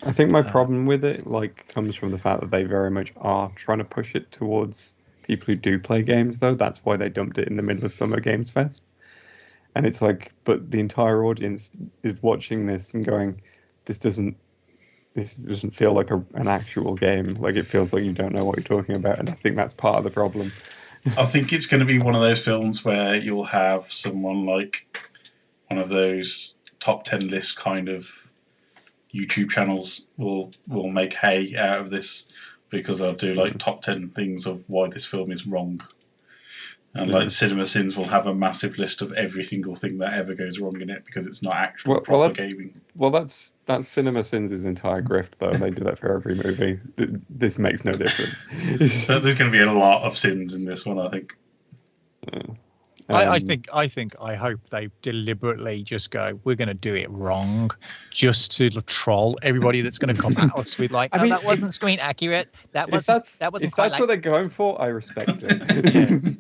I think my problem with it comes from the fact that they very much are trying to push it towards people who do play games, though. That's why they dumped it in the middle of Summer Games Fest. And it's but the entire audience is watching this and going, this doesn't feel like an actual game. It feels like you don't know what you're talking about, and I think that's part of the problem. I think it's going to be one of those films where you'll have someone like one of those top 10 list kind of YouTube channels will make hay out of this, because they'll do top 10 things of why this film is wrong. And Cinema Sins will have a massive list of every single thing that ever goes wrong in it, because it's not actual proper gaming. Well, that's Cinema Sins' entire grift, though. They do that for every movie. This makes no difference. So there's going to be a lot of sins in this one, I think. I hope they deliberately just go, we're going to do it wrong, just to troll everybody that's going to come at us with that wasn't screen accurate. If that's what they're going for, I respect it.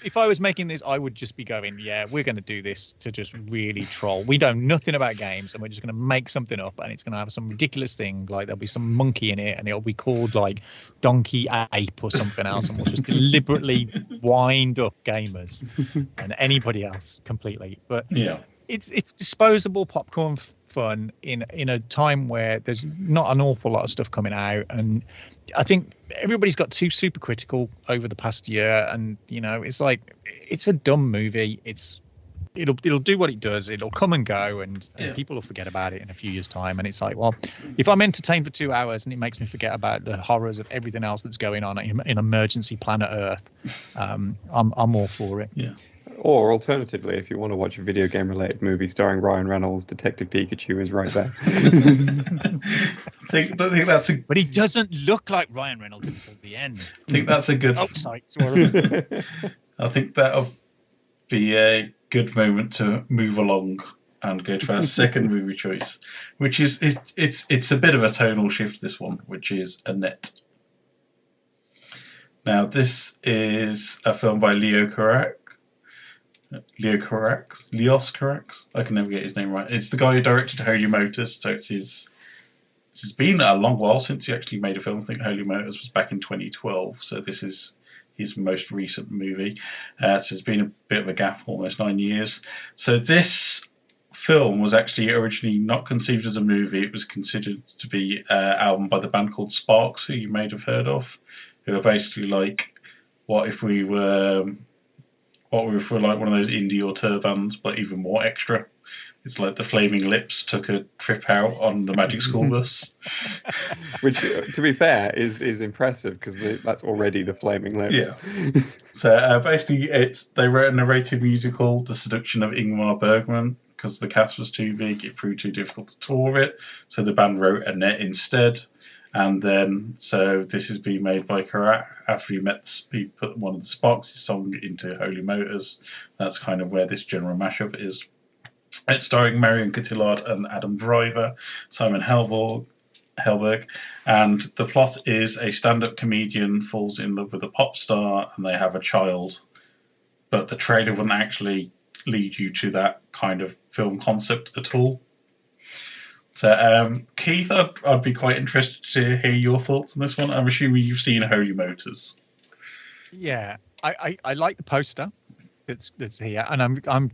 If I was making this, I would just be going, we're going to do this to just really troll. We know nothing about games, and we're just going to make something up, and it's going to have some ridiculous thing, there'll be some monkey in it, and it'll be called Donkey Ape or something else, and we'll just deliberately wind up gamers and anybody else completely. But it's disposable popcorn fun in a time where there's not an awful lot of stuff coming out, and I think everybody's got too super critical over the past year, and it's a dumb movie. It'll do what it does. It'll come and go, and people will forget about it in a few years' time. And it's if I'm entertained for 2 hours and it makes me forget about the horrors of everything else that's going on in Emergency Planet Earth, I'm all for it. Yeah. Or alternatively, if you want to watch a video game related movie starring Ryan Reynolds, Detective Pikachu is right there. I think that's but he doesn't look like Ryan Reynolds until the end. I think that's a good. Oh, sorry. I think that'll be a good moment to move along and go to our second movie choice, which is it's a bit of a tonal shift. This one, which is Annette. Now, this is a film by Leos Carax. I can never get his name right. It's the guy who directed Holy Motors. So it's been a long while since he actually made a film. I think Holy Motors was back in 2012. So this is his most recent movie. So it's been a bit of a gap, almost 9 years. So this film was actually originally not conceived as a movie. It was considered to be an album by the band called Sparks, who you may have heard of, who are basically what if we were one of those indie auteur bands, but even more extra. It's like the Flaming Lips took a trip out on the Magic School Bus. Which, to be fair, is impressive, because that's already the Flaming Lips. Yeah. So basically, they wrote a narrated musical, The Seduction of Ingmar Bergman, because the cast was too big. It proved too difficult to tour it. So the band wrote Annette instead. And then, so this has been made by Karat after he put one of the Sparks' song into Holy Motors. That's kind of where this general mashup is. It's starring Marion Cotillard and Adam Driver, Simon Helberg, and the plot is a stand-up comedian falls in love with a pop star and they have a child. But the trailer wouldn't actually lead you to that kind of film concept at all. So, Keith, I'd be quite interested to hear your thoughts on this one. I'm assuming you've seen Holy Motors. Yeah, I like the poster that's here, and I'm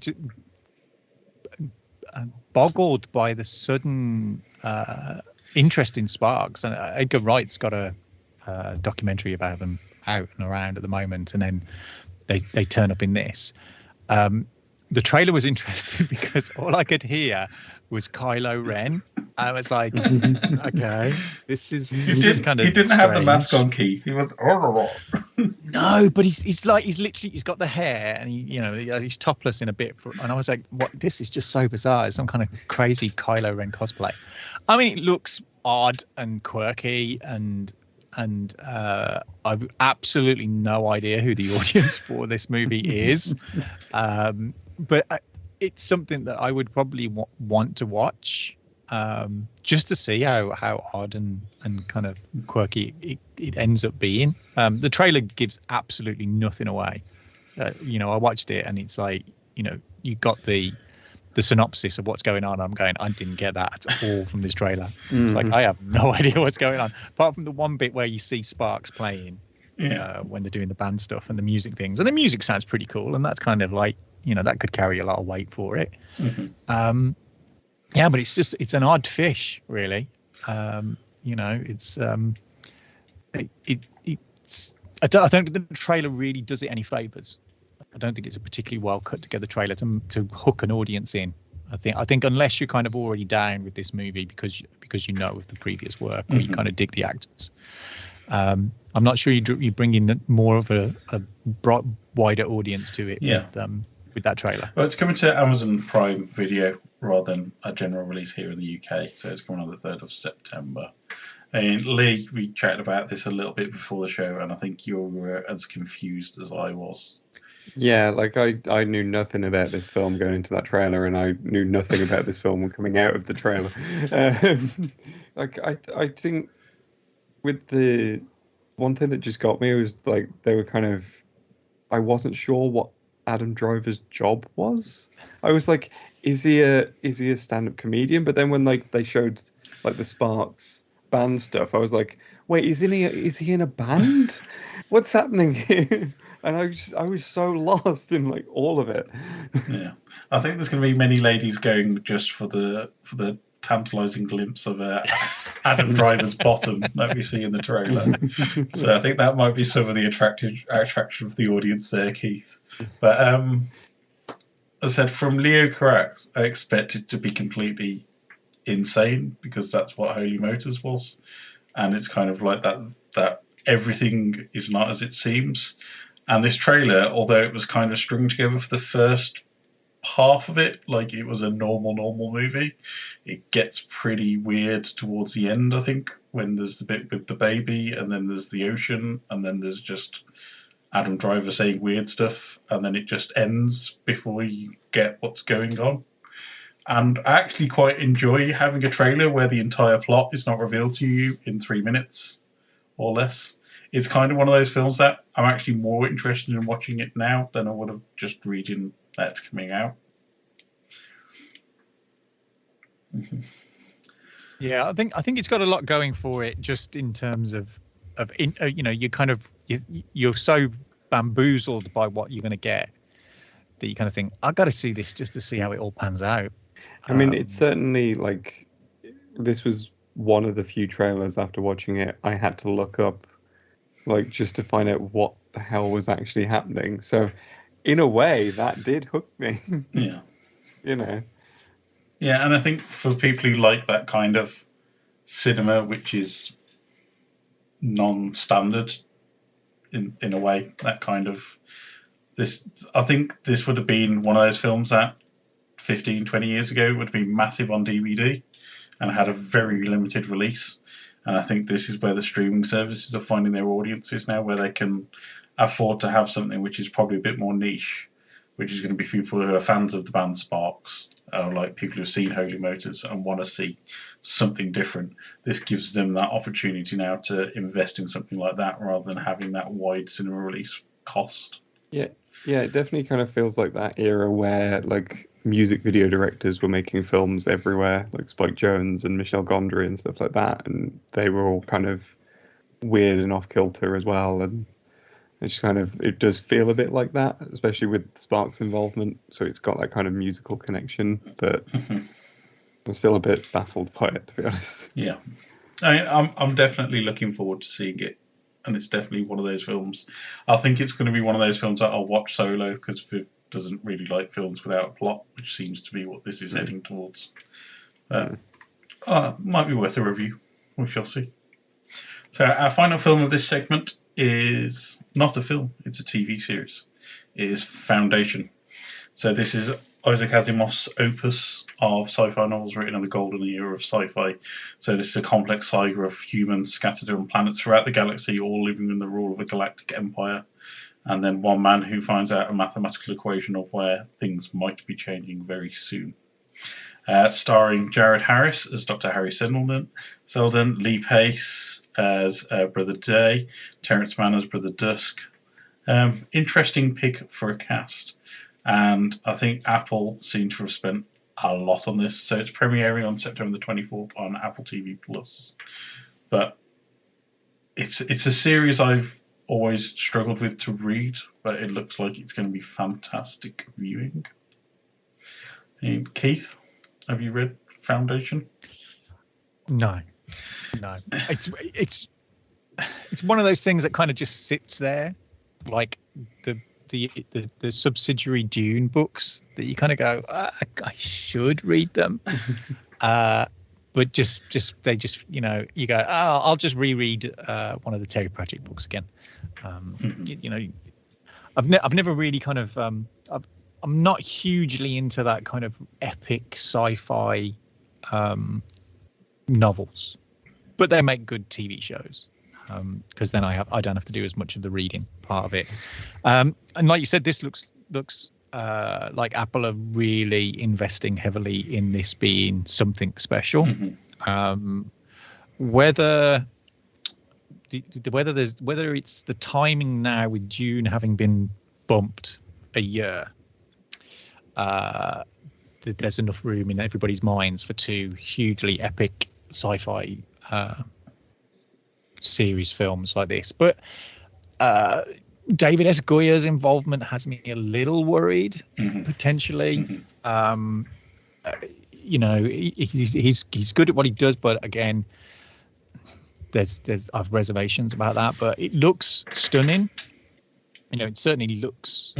boggled by the sudden interest in Sparks. And Edgar Wright's got a documentary about them out and around at the moment, and then they turn up in this. The trailer was interesting because all I could hear was Kylo Ren. I was like, okay, this is kind of. He didn't strange. have the mask on, Keith. He was. No, but he's literally he's got the hair and he's topless in a bit. And I was like, what? This is just so bizarre. It's some kind of crazy Kylo Ren cosplay. I mean, it looks odd and quirky and I've absolutely no idea who the audience for this movie is. But it's something that I would probably want to watch just to see how odd and kind of quirky it ends up being. The trailer gives absolutely nothing away. I watched it and it's like, you got the synopsis of what's going on. I'm going, I didn't get that at all from this trailer. It's like, I have no idea what's going on. Apart from the one bit where you see Sparks playing when they're doing the band stuff and the music things. And the music sounds pretty cool. And that's kind of like, that could carry a lot of weight for it. But it's an odd fish, really. It's I don't think the trailer really does it any favors. I don't think it's a particularly well cut together trailer to hook an audience in. I think unless you're kind of already down with this movie because you know of the previous work or you kind of dig the actors. I'm not sure you bring in more of a wider audience to it with that trailer. Well, it's coming to Amazon Prime Video rather than a general release here in the UK, so it's coming on the 3rd of September. And Leigh, we chatted about this a little bit before the show, and I think you were as confused as I was. Yeah, like I knew nothing about this film going into that trailer, and I knew nothing about this film coming out of the trailer. I think with the one thing that just got me was like they were kind of, I wasn't sure what Adam Driver's job was. I was like, is he a stand-up comedian? But then when like they showed like the Sparks band stuff, I was like, wait, is he in a band? What's happening here? And I was so lost in like all of it. Yeah, I think there's going to be many ladies going just for the tantalising glimpse of Adam Driver's bottom that we see in the trailer. So I think that might be some of the attraction of the audience there, Keith. But as I said, from Leo Carax, I expect it to be completely insane because that's what Holy Motors was, and it's kind of like that everything is not as it seems. And this trailer, although it was kind of strung together for the first half of it, like it was a normal movie, it gets pretty weird towards the end, I think, when there's the bit with the baby, and then there's the ocean, and then there's just Adam Driver saying weird stuff, and then it just ends before you get what's going on. And I actually quite enjoy having a trailer where the entire plot is not revealed to you in 3 minutes or less. It's kind of one of those films that I'm actually more interested in watching it now than I would have just reading that's coming out. Yeah, I think it's got a lot going for it, just in terms of you kind of you're so bamboozled by what you're going to get that you kind of think, I've got to see this just to see how it all pans out. I mean, it's certainly like this was one of the few trailers after watching it I had to look up, like just to find out what the hell was actually happening. So in a way that did hook me. Yeah. Yeah, and I think for people who like that kind of cinema, which is non-standard in a way, that kind of this, I think this would have been one of those films that 15, 20 years ago would have been massive on DVD and had a very limited release. And I think this is where the streaming services are finding their audiences now, where they can afford to have something which is probably a bit more niche, which is going to be people who are fans of the band Sparks, like people who've seen Holy Motors and want to see something different. This gives them that opportunity now to invest in something like that rather than having that wide cinema release cost. Yeah, it definitely kind of feels like that era where like music video directors were making films everywhere, like Spike Jonze and Michel Gondry and stuff like that, and they were all kind of weird and off kilter as well, and it's kind of, it does feel a bit like that, especially with Sparks' involvement. So it's got that kind of musical connection, but I'm still a bit baffled by it, to be honest. Yeah, I'm definitely looking forward to seeing it, and it's definitely one of those films. I think it's going to be one of those films that I'll watch solo, because Viv doesn't really like films without a plot, which seems to be what this is heading towards. Might be worth a review. We shall see. So our final film of this segment is not a film, it's a TV series. It is Foundation. So this is Isaac Asimov's opus of sci-fi novels written in the golden era of sci-fi. So this is a complex saga of humans scattered on planets throughout the galaxy, all living in the rule of a galactic empire. And then one man who finds out a mathematical equation of where things might be changing very soon. Starring Jared Harris as Dr. Harry Seldon, Leigh Pace as Brother Day, Terrence Mann as Brother Dusk. Interesting pick for a cast. And I think Apple seem to have spent a lot on this. So it's premiering on September the 24th on Apple TV Plus. But it's a series I've always struggled with to read, but it looks like it's going to be fantastic viewing. And Keith, have you read Foundation? No. It's one of those things that kind of just sits there, like the subsidiary Dune books that you kind of go, I should read them, but just you know, you go, I'll just reread one of the Terry Pratchett books again. You know, I've never really kind of I'm not hugely into that kind of epic sci-fi novels, but they make good TV shows. Because then I don't have to do as much of the reading part of it, and like you said, this looks like Apple are really investing heavily in this being something special. Whether it's the timing now with Dune having been bumped a year, there's enough room in everybody's minds for two hugely epic sci-fi series films like this. But David S. Goya's involvement has me a little worried, potentially. You know, he's good at what he does, but again, I've reservations about that. But it looks stunning. You know, it certainly looks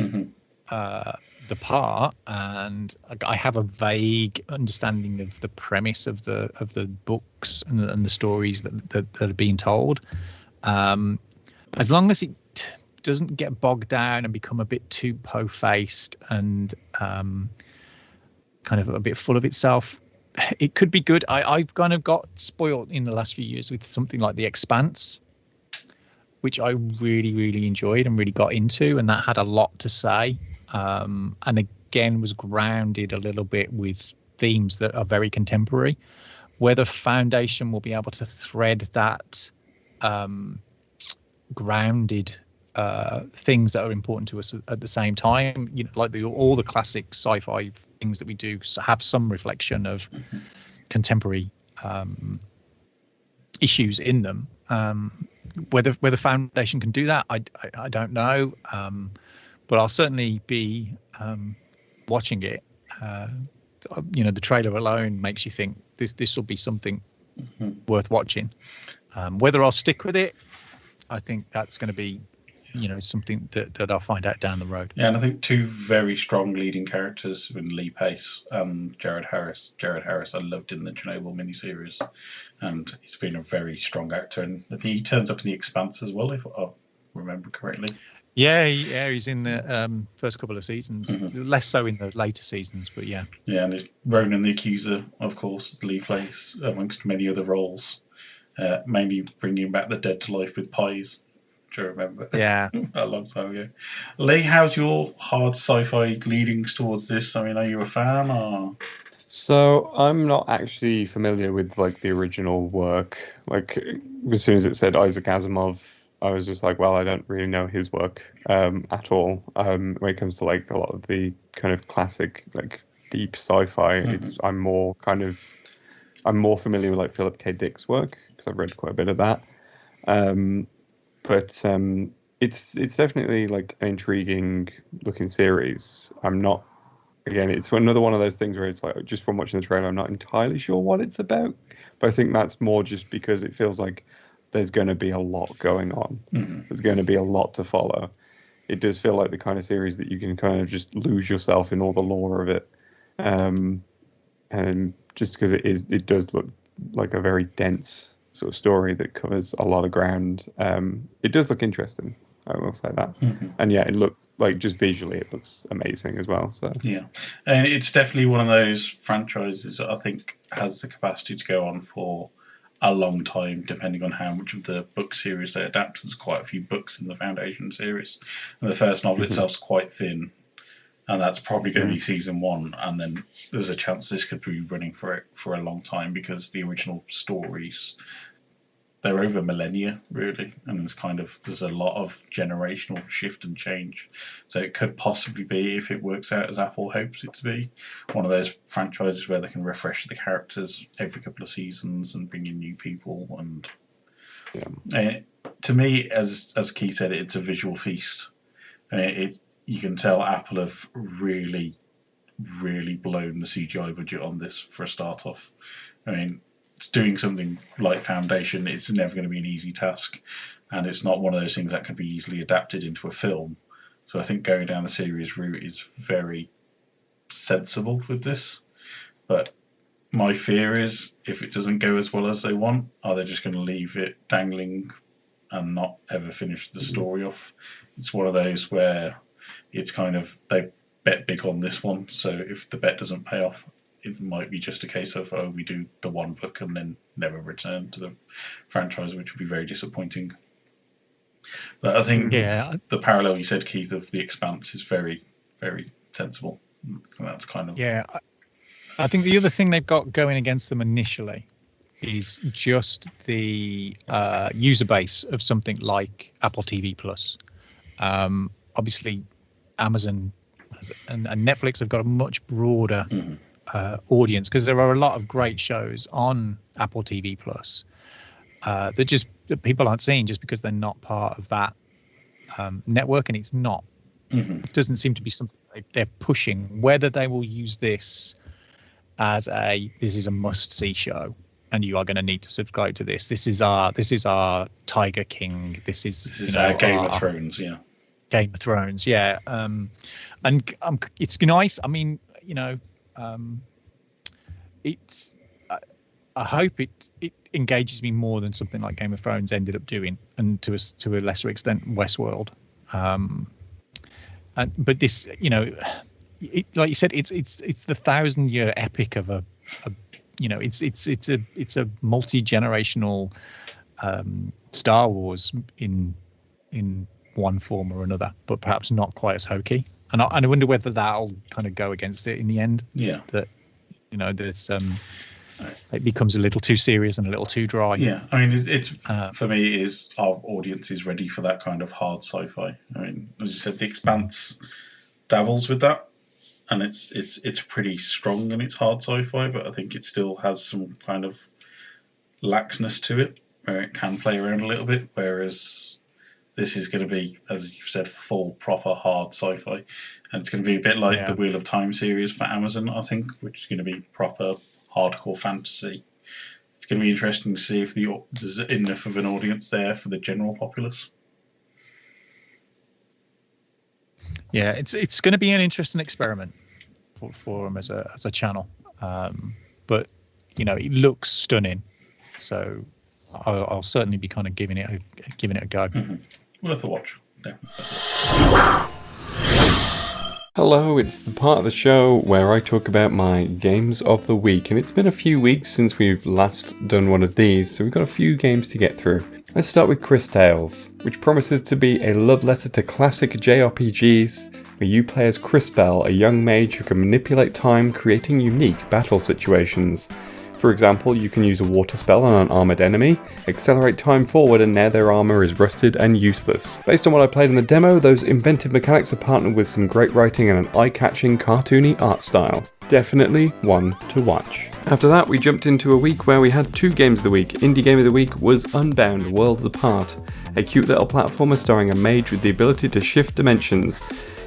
the part, and I have a vague understanding of the premise of the books and the stories that are being told. As long as it doesn't get bogged down and become a bit too po-faced and kind of a bit full of itself, it could be good. I've kind of got spoiled in the last few years with something like The Expanse, which I really, really enjoyed and really got into, and that had a lot to say. And again was grounded a little bit with themes that are very contemporary. Whether Foundation will be able to thread that grounded things that are important to us at the same time, you know, like all the classic sci-fi things that we do have some reflection of contemporary issues in them. Whether Foundation can do that, I don't know. But I'll certainly be watching it. You know, the trailer alone makes you think this will be something worth watching. Whether I'll stick with it, I think that's going to be, you know, something that I'll find out down the road. Yeah, and I think two very strong leading characters in Leigh Pace and Jared Harris. Jared Harris I loved in the Chernobyl miniseries, and he's been a very strong actor. And I think he turns up in The Expanse as well, if I remember correctly. Yeah, he's in the first couple of seasons, less so in the later seasons, but yeah. Yeah, and there's Ronan the Accuser, of course, Leigh plays amongst many other roles, mainly bringing back the dead to life with pies, which I remember. Yeah. A long time ago. Leigh, how's your hard sci-fi leanings towards this? I mean, are you a fan or...? So I'm not actually familiar with like the original work. Like as soon as it said Isaac Asimov, I was just like, well, I don't really know his work at all. When it comes to like a lot of the kind of classic like deep sci-fi. I'm more familiar with like Philip K. Dick's work because I've read quite a bit of that. But it's definitely like an intriguing looking series. It's another one of those things where it's like, just from watching the trailer, I'm not entirely sure what it's about. But I think that's more just because it feels like there's going to be a lot going on. There's going to be a lot to follow. It does feel like the kind of series that you can kind of just lose yourself in all the lore of it. And just because it does look like a very dense sort of story that covers a lot of ground. It does look interesting, I will say that. And yeah, it looks like, just visually, it looks amazing as well. So yeah, and it's definitely one of those franchises that I think has the capacity to go on for a long time, depending on how much of the book series they adapt. There's quite a few books in the Foundation series, and the first novel itself's quite thin, and that's probably going to be season 1. And then there's a chance this could be running for a long time, because the original stories, they're over millennia, really, and there's a lot of generational shift and change. So it could possibly be, if it works out as Apple hopes it to be, one of those franchises where they can refresh the characters every couple of seasons and bring in new people. And to me, as Keith said, it's a visual feast. You can tell Apple have really, really blown the CGI budget on this for a start off. I mean, doing something like Foundation, it's never going to be an easy task, and it's not one of those things that can be easily adapted into a film. So I think going down the series route is very sensible with this. But my fear is, if it doesn't go as well as they want, are they just going to leave it dangling and not ever finish the story off? It's one of those where it's kind of, they bet big on this one, so if the bet doesn't pay off, it might be just a case of, we do the one book and then never return to the franchise, which would be very disappointing. But I think the parallel you said, Keith, of The Expanse is very, very sensible. That's kind of... Yeah, I think the other thing they've got going against them initially is just the user base of something like Apple TV Plus. Obviously, Amazon and Netflix have got a much broader audience, because there are a lot of great shows on Apple TV Plus that people aren't seeing just because they're not part of that network, and it's not. It doesn't seem to be something they're pushing. Whether they will use this as this is a must-see show, and you are going to need to subscribe to this. This is our Tiger King. This is our Game of Thrones. Yeah. Game of Thrones. Yeah. And it's nice. I mean, it's. I hope it engages me more than something like Game of Thrones ended up doing, and to a lesser extent Westworld. But this, like you said, it's the 1,000-year epic of it's a multi-generational Star Wars in one form or another, but perhaps not quite as hokey. And I wonder whether that'll kind of go against it in the end. Yeah. That there's it becomes a little too serious and a little too dry. Yeah, I mean, it's for me, is our audience is ready for that kind of hard sci-fi. I mean, as you said, The Expanse dabbles with that, and it's pretty strong in its hard sci-fi, but I think it still has some kind of laxness to it, where it can play around a little bit, whereas this is going to be, as you said, full, proper, hard sci-fi. And it's going to be a bit like the Wheel of Time series for Amazon, I think, which is going to be proper, hardcore fantasy. It's going to be interesting to see if there's enough of an audience there for the general populace. Yeah, it's going to be an interesting experiment for them as a channel. But, it looks stunning. So I'll certainly be kind of giving it a go. Worth a watch. Definitely. Hello, it's the part of the show where I talk about my games of the week, and it's been a few weeks since we've last done one of these, so we've got a few games to get through. Let's start with Chris Tales, which promises to be a love letter to classic JRPGs, where you play as Chris Bell, a young mage who can manipulate time, creating unique battle situations. For example, you can use a water spell on an armoured enemy, accelerate time forward, and now their armour is rusted and useless. Based on what I played in the demo, those inventive mechanics are partnered with some great writing and an eye-catching, cartoony art style. Definitely one to watch. After that, we jumped into a week where we had 2 games of the week. Indie Game of the Week was Unbound Worlds Apart, a cute little platformer starring a mage with the ability to shift dimensions.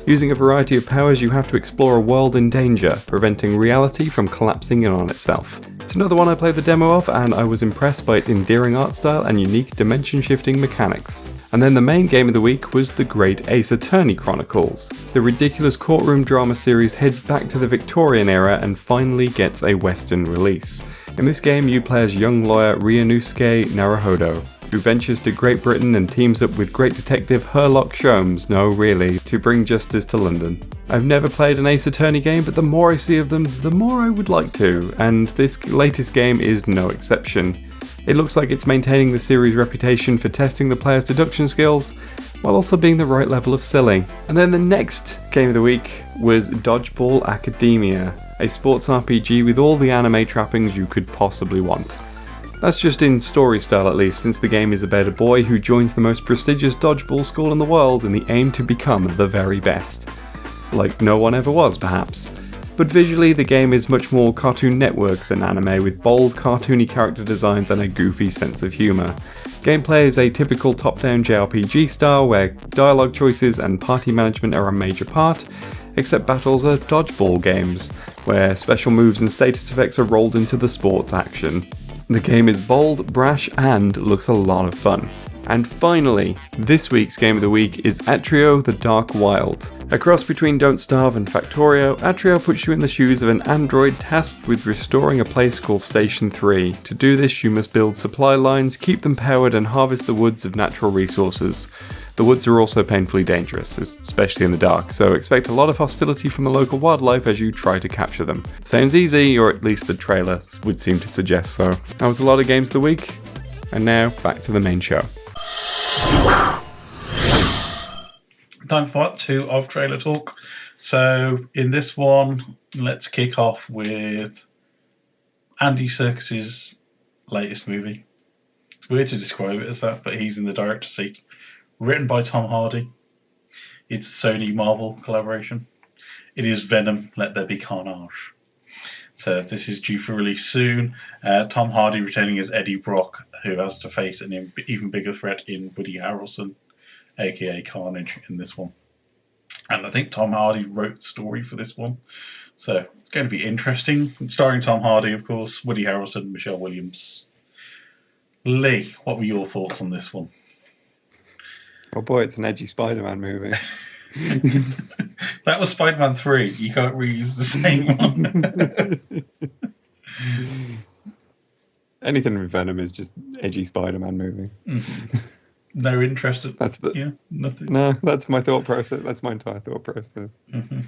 Using a variety of powers, you have to explore a world in danger, preventing reality from collapsing in on itself. It's another one I played the demo of, and I was impressed by its endearing art style and unique dimension-shifting mechanics. And then the main game of the week was The Great Ace Attorney Chronicles. The ridiculous courtroom drama series heads back to the Victorian era and finally gets a Western release. In this game, you play as young lawyer Ryunosuke Naruhodo, who ventures to Great Britain and teams up with great detective Sherlock Holmes, no really, to bring justice to London. I've never played an Ace Attorney game, but the more I see of them, the more I would like to, and this latest game is no exception. It looks like it's maintaining the series' reputation for testing the player's deduction skills, while also being the right level of silly. And then the next game of the week was Dodgeball Academia, a sports RPG with all the anime trappings you could possibly want. That's just in story style at least, since the game is about a boy who joins the most prestigious dodgeball school in the world in the aim to become the very best. Like no one ever was, perhaps. But visually, the game is much more Cartoon Network than anime, with bold, cartoony character designs and a goofy sense of humour. Gameplay is a typical top-down JRPG style, where dialogue choices and party management are a major part, except battles are dodgeball games, where special moves and status effects are rolled into the sports action. The game is bold, brash, and looks a lot of fun. And finally, this week's game of the week is Atrio the Dark Wild. A cross between Don't Starve and Factorio, Atrio puts you in the shoes of an android tasked with restoring a place called Station 3. To do this, you must build supply lines, keep them powered, and harvest the woods of natural resources. The woods are also painfully dangerous, especially in the dark, so expect a lot of hostility from the local wildlife as you try to capture them. Sounds easy, or at least the trailer would seem to suggest so. That was a lot of games of the week, and now back to the main show. Time for part 2 of Trailer Talk. So in this one, let's kick off with Andy Serkis's latest movie. It's weird to describe it as that, but he's in the director's seat. Written by Tom Hardy. It's a Sony Marvel collaboration. It is Venom, Let There Be Carnage. So this is due for release soon. Tom Hardy returning as Eddie Brock, who has to face an even bigger threat in Woody Harrelson, aka Carnage, in this one. And I think Tom Hardy wrote the story for this one. So it's going to be interesting. Starring Tom Hardy, of course, Woody Harrelson, Michelle Williams. Leigh, what were your thoughts on this one? Oh boy, it's an edgy Spider-Man movie. That was Spider-Man 3. You can't reuse the same one. Anything with Venom is just edgy Spider-Man movie. Mm-hmm. No interest. Yeah, nothing. No, that's my thought process. That's my entire thought process. Mm-hmm.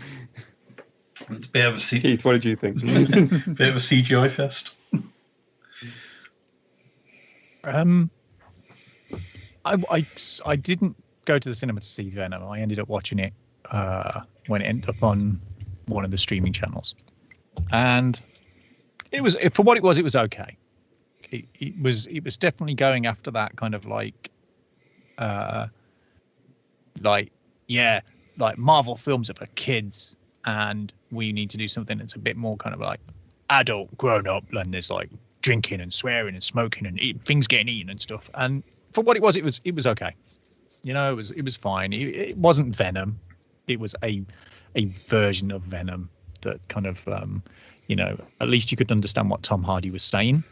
It's a bit of a Keith, what did you think? Bit of a CGI fest. I didn't go to the cinema to see Venom. I ended up watching it when it ended up on one of the streaming channels, and it was, for what it was okay. It was definitely going after that kind of like Marvel films are for kids, and we need to do something that's a bit more kind of like adult, grown up, and there's like drinking and swearing and smoking and things getting eaten and stuff. And for what it was okay. You know, it was fine. It wasn't Venom. It was a version of Venom that kind of at least you could understand what Tom Hardy was saying.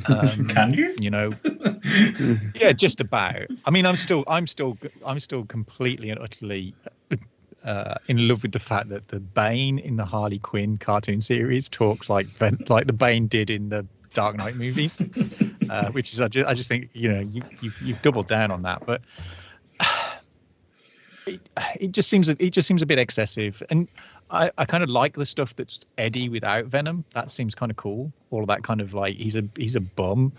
Can you? You know, yeah, just about. I mean, I'm still completely and utterly in love with the fact that the Bane in the Harley Quinn cartoon series talks like the Bane did in the Dark Knight movies, which is I just think you've doubled down on that, but it just seems a bit excessive. And I kind of like the stuff that's Eddie without Venom. That seems kind of cool. All of that kind of like he's a bum.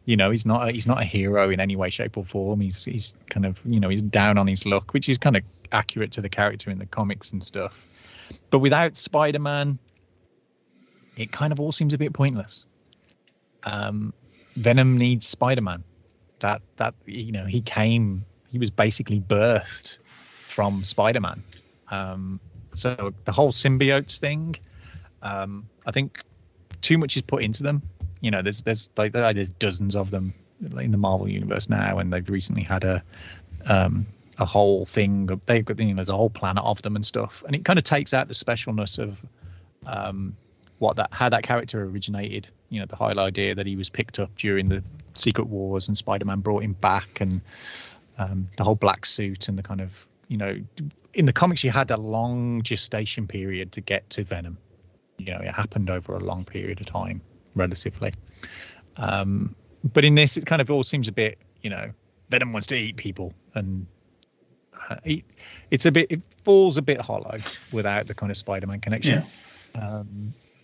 He's not a hero in any way, shape, or form. He's kind of he's down on his luck, which is kind of accurate to the character in the comics and stuff. But without Spider-Man, it kind of all seems a bit pointless. Venom needs Spider-Man. That he was basically birthed from Spider-Man. So the whole symbiotes thing, I think too much is put into them. There's dozens of them in the Marvel universe now, and they've recently had a whole thing. They've got there's a whole planet of them and stuff, and it kind of takes out the specialness of how that character originated. The whole idea that he was picked up during the Secret Wars and Spider-Man brought him back, and the whole black suit and the kind of in the comics you had a long gestation period to get to Venom. It happened over a long period of time, relatively. But in this, it kind of all seems a bit, Venom wants to eat people, and it falls a bit hollow without the kind of Spider-Man connection. Yeah.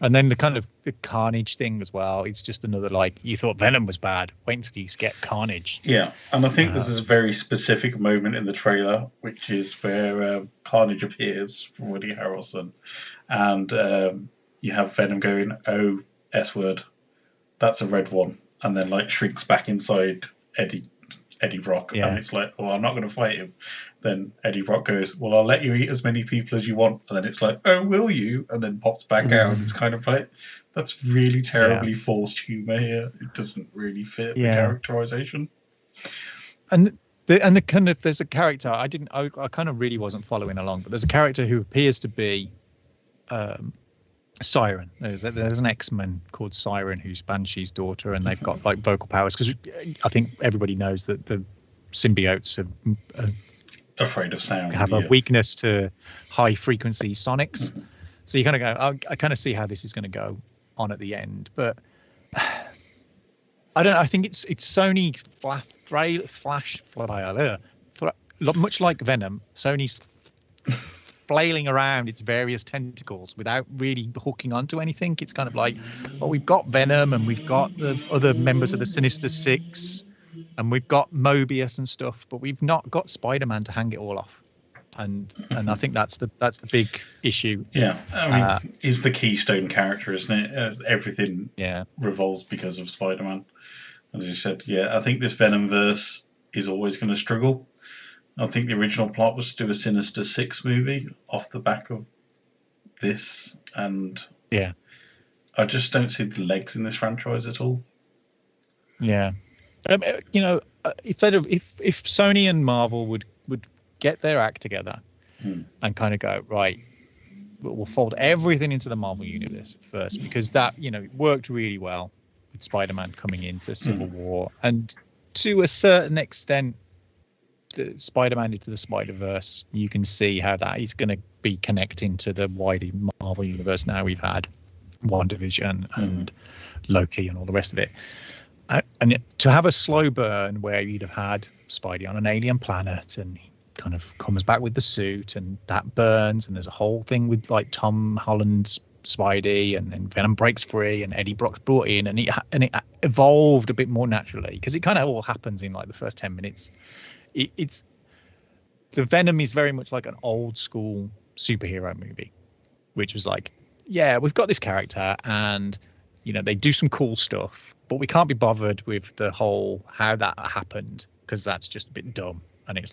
And then the kind of the Carnage thing as well. It's just another you thought Venom was bad. Wait until you get Carnage. Yeah, and I think this is a very specific moment in the trailer, which is where Carnage appears from Woody Harrelson, and you have Venom going, "Oh, S word, that's a red one," and then shrinks back inside Eddie Brock, and it's like, "Oh, I'm not going to fight him." Then Eddie Brock goes, "Well, I'll let you eat as many people as you want," and then it's like, "Oh, will you?" And then pops back out. It's kind of that's really terribly forced humor here. It doesn't really fit the characterization. And the kind of there's a character I kind of really wasn't following along, but there's a character who appears to be Siren. There's an X-Men called Siren who's Banshee's daughter, and they've got vocal powers, because I think everybody knows that the symbiotes are afraid of sound, have a weakness to high frequency sonics. So you kind of go, I kind of see how this is going to go on at the end, but I don't know. I think it's Sony much like Venom. Sony's flailing around its various tentacles without really hooking onto anything. It's kind of we've got Venom, and we've got the other members of the Sinister Six, and we've got Mobius and stuff, but we've not got Spider-Man to hang it all off. And I think that's the big issue. Yeah, I mean, he's the keystone character, isn't it? Everything revolves because of Spider-Man. As you said, I think this Venomverse is always going to struggle. I think the original plot was to do a Sinister Six movie off the back of this, and I just don't see the legs in this franchise at all. Yeah, if Sony and Marvel would get their act together and kind of go, right, we'll fold everything into the Marvel universe first, because that worked really well with Spider-Man coming into Civil War, and to a certain extent the Spider-Man into the Spider-Verse, you can see how that is going to be connecting to the wider Marvel universe. Now we've had WandaVision and Loki and all the rest of it. And to have a slow burn where you'd have had Spidey on an alien planet, and he kind of comes back with the suit, and that burns, and there's a whole thing with Tom Holland's Spidey, and then Venom breaks free, and Eddie Brock's brought in, and it evolved a bit more naturally, because it kind of all happens in the first 10 minutes. It's the Venom is very much like an old school superhero movie, which was we've got this character, and they do some cool stuff, but we can't be bothered with the whole how that happened, because that's just a bit dumb, and it's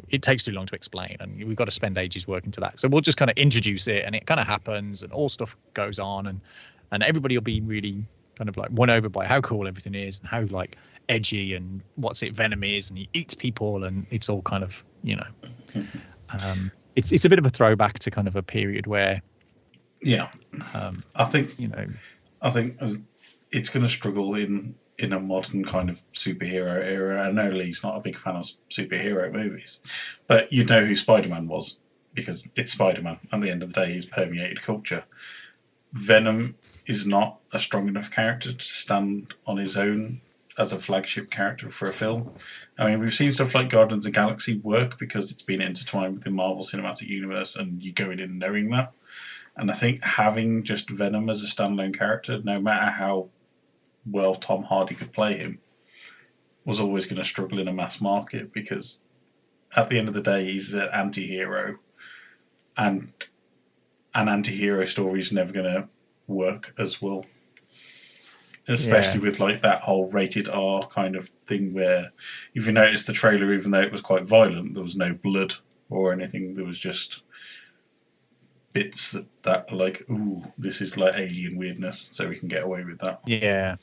it takes too long to explain, and we've got to spend ages working to that. So we'll just kind of introduce it, and it kind of happens, and all stuff goes on, and everybody will be really kind of won over by how cool everything is, and how edgy and Venom is, and he eats people, and it's all kind of it's a bit of a throwback to kind of a period where I think it's going to struggle in a modern kind of superhero era. I know Leigh's not a big fan of superhero movies, but you know who Spider-Man was, because it's Spider-Man. At the end of the day, he's permeated culture. Venom is not a strong enough character to stand on his own as a flagship character for a film. I mean, we've seen stuff like Guardians of the Galaxy work because it's been intertwined with the Marvel Cinematic Universe, and you go in knowing that. And I think having just Venom as a standalone character, no matter how well Tom Hardy could play him, was always going to struggle in a mass market, because at the end of the day, he's an anti-hero, and an anti-hero story is never going to work as well. especially with like that whole rated R kind of thing where, if you notice the trailer, even though it was quite violent, there was no blood or anything. There was just bits that like, ooh, this is like alien weirdness, so we can get away with that. Yeah,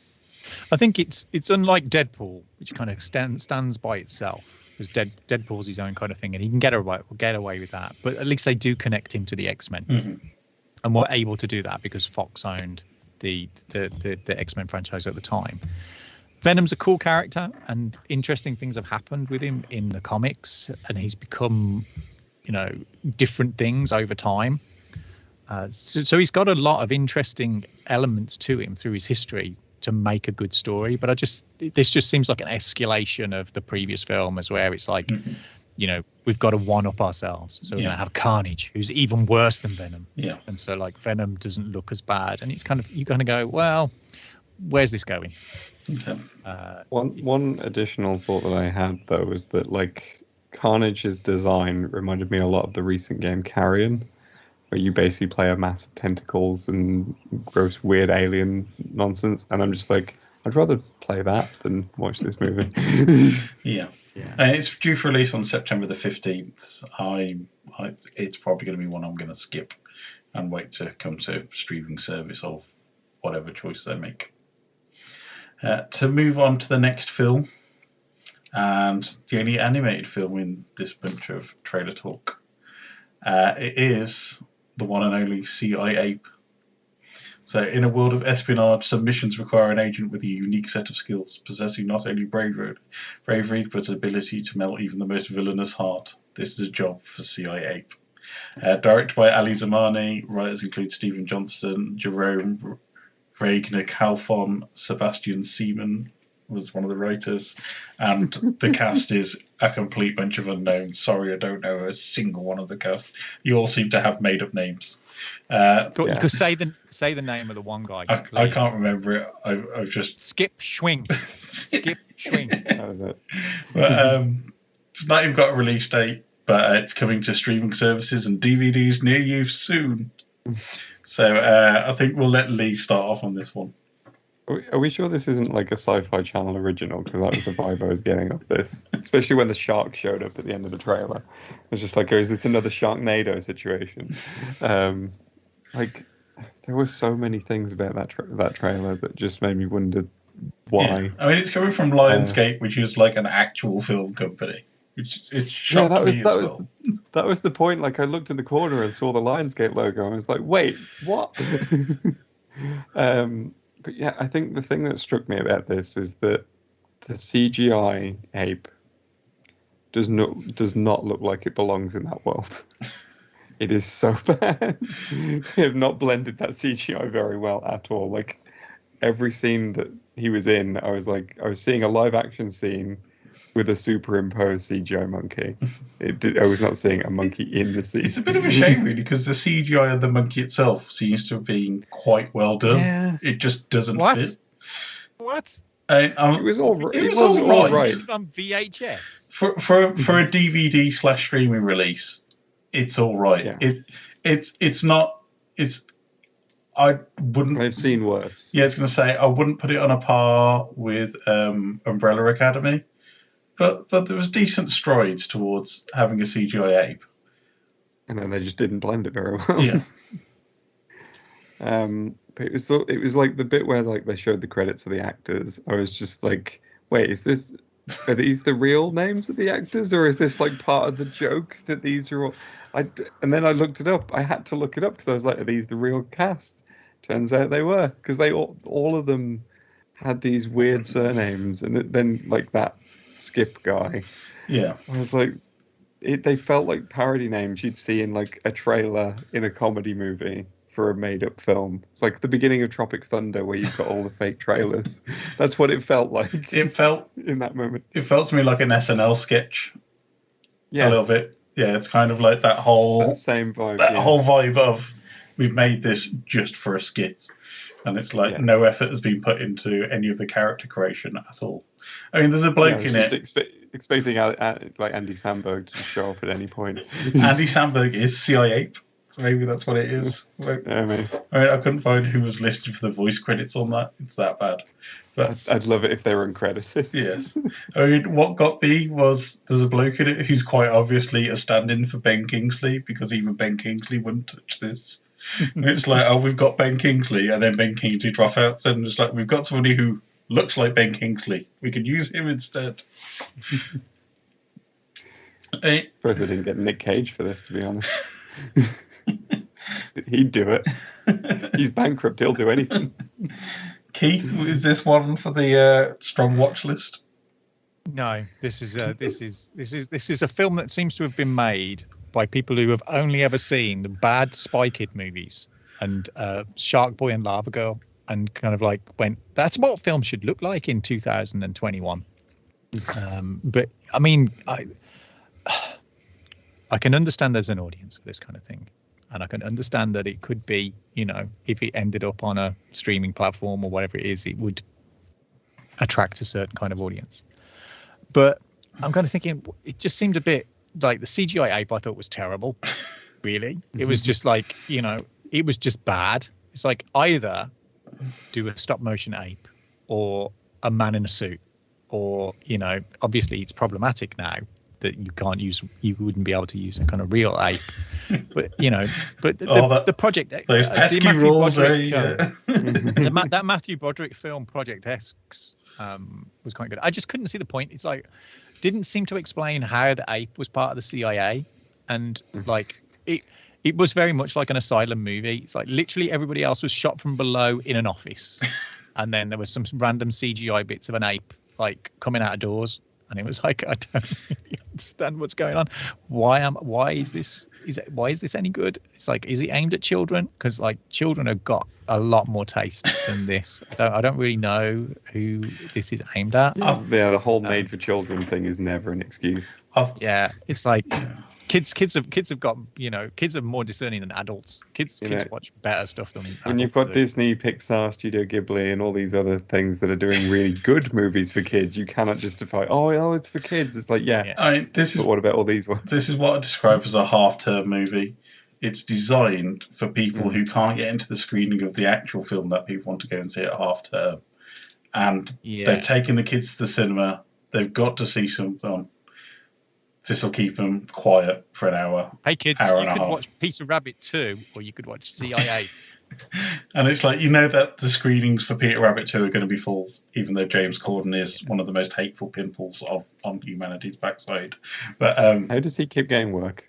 I think it's unlike Deadpool, which kind of stands by itself. Because Deadpool's his own kind of thing, and he can get away with that. But at least they do connect him to the X-Men, and we're able to do that because Fox owned the X-Men franchise at the time. Venom's a cool character, and interesting things have happened with him in the comics, and he's become, different things over time. So he's got a lot of interesting elements to him through his history to make a good story. But this just seems like an escalation of the previous film, as where it's like, we've got to one up ourselves. So we're going to have Carnage, who's even worse than Venom. Yeah. And so like Venom doesn't look as bad, and it's kind of, you kind of go, well, where's this going? Okay. One additional thought that I had though was that like Carnage's design reminded me a lot of the recent game Carrion, where you basically play a mass of tentacles and gross weird alien nonsense, and I'm just like, I'd rather play that than watch this movie. Yeah. It's due for release on September the 15th. It's probably going to be one I'm going to skip and wait to come to streaming service of whatever choice they make. To move on to the next film, and the only animated film in this bunch of trailer talk, it is the one and only C.I.Ape. So, in a world of espionage, some missions require an agent with a unique set of skills, possessing not only bravery, but ability to melt even the most villainous heart. This is a job for C.I.Ape. Directed by Ali Zamani, writers include Stephen Johnston, Jerome Ragnar Calfon, Sebastian Seaman was one of the writers, and the cast is a complete bunch of unknowns. Sorry, I don't know a single one of the cast. You all seem to have made up names. You could say the name of the one guy. I can't remember it. I've just Skip Schwing. Skip Schwing. But it's not even got a release date, but it's coming to streaming services and DVDs near you soon. So I think we'll let Leigh start off on this one. Are we sure this isn't like a Sci-Fi Channel original? Because that was the vibe I was getting off this. Especially when the shark showed up at the end of the trailer. I was just like, oh, is this another Sharknado situation? Like, there were so many things about that trailer that just made me wonder why. Yeah. I mean, it's coming from Lionsgate, which is like an actual film company. It shocked me as well. That was the point. Like, I looked in the corner and saw the Lionsgate logo, and I was like, wait, what? But yeah, I think the thing that struck me about this is that the CGI ape does not look like it belongs in that world. It is so bad. They have not blended that CGI very well at all. Like, every scene that he was in, I was seeing a live action scene with a superimposed CGI monkey. I was not seeing a monkey in the scene. It's a bit of a shame, really, because the CGI of the monkey itself seems to have been quite well done. Yeah. It just doesn't fit. What? It was all right. It was all right. On VHS. For a DVD / streaming release, it's all right. Yeah. It's not. I wouldn't. I've seen worse. Yeah, I was going to say I wouldn't put it on a par with Umbrella Academy. But there was decent strides towards having a CGI ape. And then they just didn't blend it very well. Yeah. But it was like the bit where like they showed the credits of the actors. I was just like, wait, are these the real names of the actors, or is this like part of the joke that these are all? And then I looked it up. I had to look it up because I was like, are these the real cast? Turns out they were, because they all of them had these weird surnames, and then like that Skip guy. Yeah. I was like, they felt like parody names you'd see in like a trailer in a comedy movie for a made-up film. It's like the beginning of Tropic Thunder where you've got all the fake trailers. That's what it felt like. It felt in that moment. It felt to me like an SNL sketch. Yeah. A little bit. Yeah, it's kind of like that same vibe. That whole vibe of we've made this just for a skit. And it's like no effort has been put into any of the character creation at all. I mean, there's a bloke in it. Expecting like Andy Samberg to show up at any point. Andy Samberg is C.I.Ape. Maybe that's what it is. I mean, I couldn't find who was listed for the voice credits on that. It's that bad. But I'd love it if they were uncredited. yes. I mean, what got me was there's a bloke in it who's quite obviously a stand-in for Ben Kingsley, because even Ben Kingsley wouldn't touch this. And it's like, oh, we've got Ben Kingsley, and then Ben Kingsley dropouts, and it's like, we've got somebody who looks like Ben Kingsley. We could use him instead. Suppose they didn't get Nick Cage for this, to be honest. He'd do it. He's bankrupt. He'll do anything. Keith, is this one for the strong watch list? No, this is a film that seems to have been made by people who have only ever seen the bad Spy Kid movies and Shark Boy and Lava Girl, and kind of like went, that's what film should look like in 2021. But I mean, I can understand there's an audience for this kind of thing, and I can understand that it could be, you know, if it ended up on a streaming platform or whatever it is, it would attract a certain kind of audience. But I'm kind of thinking, it just seemed a bit like the CGI ape I thought was terrible, really. It was just like, you know, it was just bad. It's like either do a stop motion ape or a man in a suit, or, you know, obviously it's problematic now that you wouldn't be able to use a kind of real ape. But, you know, but the project, those pesky rules, that Matthew Broderick film, Project X, was quite good. I just couldn't see the point. It's like, didn't seem to explain how the ape was part of the CIA, and like it was very much like an asylum movie. It's like literally everybody else was shot from below in an office, and then there was some random CGI bits of an ape like coming out of doors, and it was like, I don't really understand what's going on. Why is this any good? It's like, is it aimed at children? Because like children have got a lot more taste than this. I don't really know who this is aimed at. Yeah, the whole made for children thing is never an excuse. Yeah, it's like kids have got, you know, kids are more discerning than adults. Kids watch better stuff than adults. When you've got Disney, Pixar, Studio Ghibli, and all these other things that are doing really good movies for kids, you cannot justify, oh, it's for kids. It's like, yeah. I mean, but what about all these ones? This is what I describe as a half-term movie. It's designed for people who can't get into the screening of the actual film that people want to go and see at half-term. And they've taken the kids to the cinema. They've got to see some film. This will keep them quiet for an hour. Hey kids, you could watch Peter Rabbit 2, or you could watch C.I.Ape. And it's like, you know that the screenings for Peter Rabbit 2 are going to be full, even though James Corden is one of the most hateful pimples on humanity's backside. But how does he keep getting work?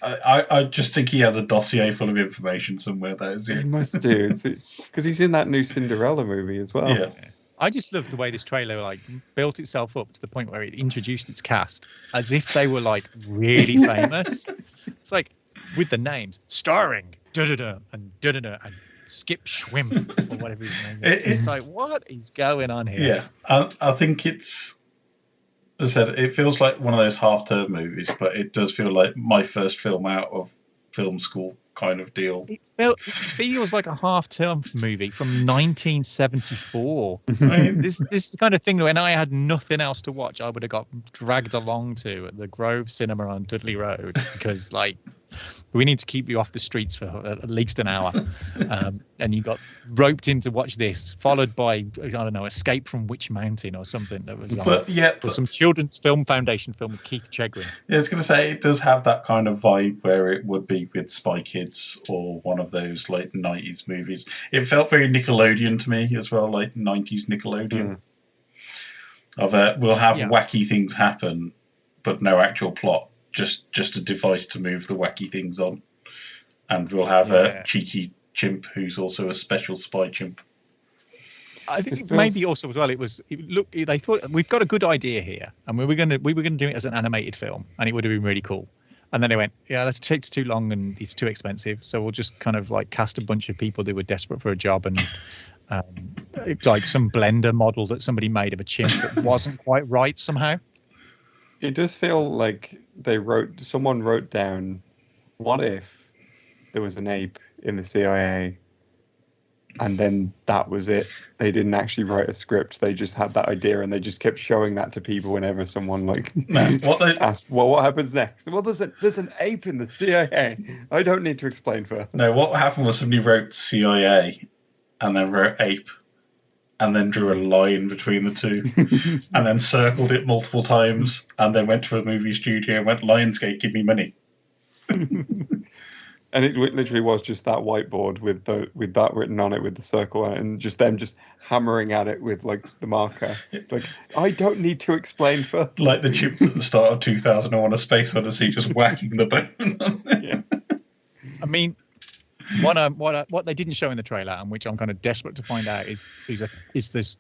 I just think he has a dossier full of information somewhere. That is it. He must do, because he's in that new Cinderella movie as well. Yeah. I just love the way this trailer like built itself up to the point where it introduced its cast as if they were like really famous. It's like with the names starring da-da-da and da-da-da and Skip Schwimp or whatever his name is. It's like, what is going on here? Yeah, I think it's, as I said, it feels like one of those half-term movies, but it does feel like my first film out of film school kind of deal. It feels like a half-term movie from 1974. This is the kind of thing that when I had nothing else to watch, I would have got dragged along to at the Grove Cinema on Dudley Road, because like we need to keep you off the streets for at least an hour, and you got roped in to watch this, followed by, I don't know, Escape from Witch Mountain or something that was on. Some Children's Film Foundation film with Keith Chegwin. Yeah, I was going to say, it does have that kind of vibe where it would be with Spy Kids or one of those like 90s movies. It felt very Nickelodeon to me as well, like 90s Nickelodeon. We'll have wacky things happen, but no actual plot. Just a device to move the wacky things on, and we'll have a cheeky chimp who's also a special spy chimp. I think maybe also as well, they thought we've got a good idea here, and we were gonna do it as an animated film, and it would have been really cool. And then they went, that takes too long and it's too expensive, so we'll just kind of like cast a bunch of people who were desperate for a job, and like some Blender model that somebody made of a chimp that wasn't quite right somehow. It does feel like someone wrote down, what if there was an ape in the CIA and then that was it. They didn't actually write a script. They just had that idea, and they just kept showing that to people whenever someone asked, "Well, what happens next?" Well, there's an ape in the CIA. I don't need to explain further. No, what happened was somebody wrote CIA, and then wrote ape, and then drew a line between the two, and then circled it multiple times, and then went to a movie studio and went, "Lionsgate, give me money." And it literally was just that whiteboard with that written on it with the circle on it, and just them just hammering at it with like the marker. Like, I don't need to explain further. Like the chimps at the start of 2001: A Space Odyssey, just whacking the bone on it. Yeah. I mean, what they didn't show in the trailer, and which I'm kind of desperate to find out, is there's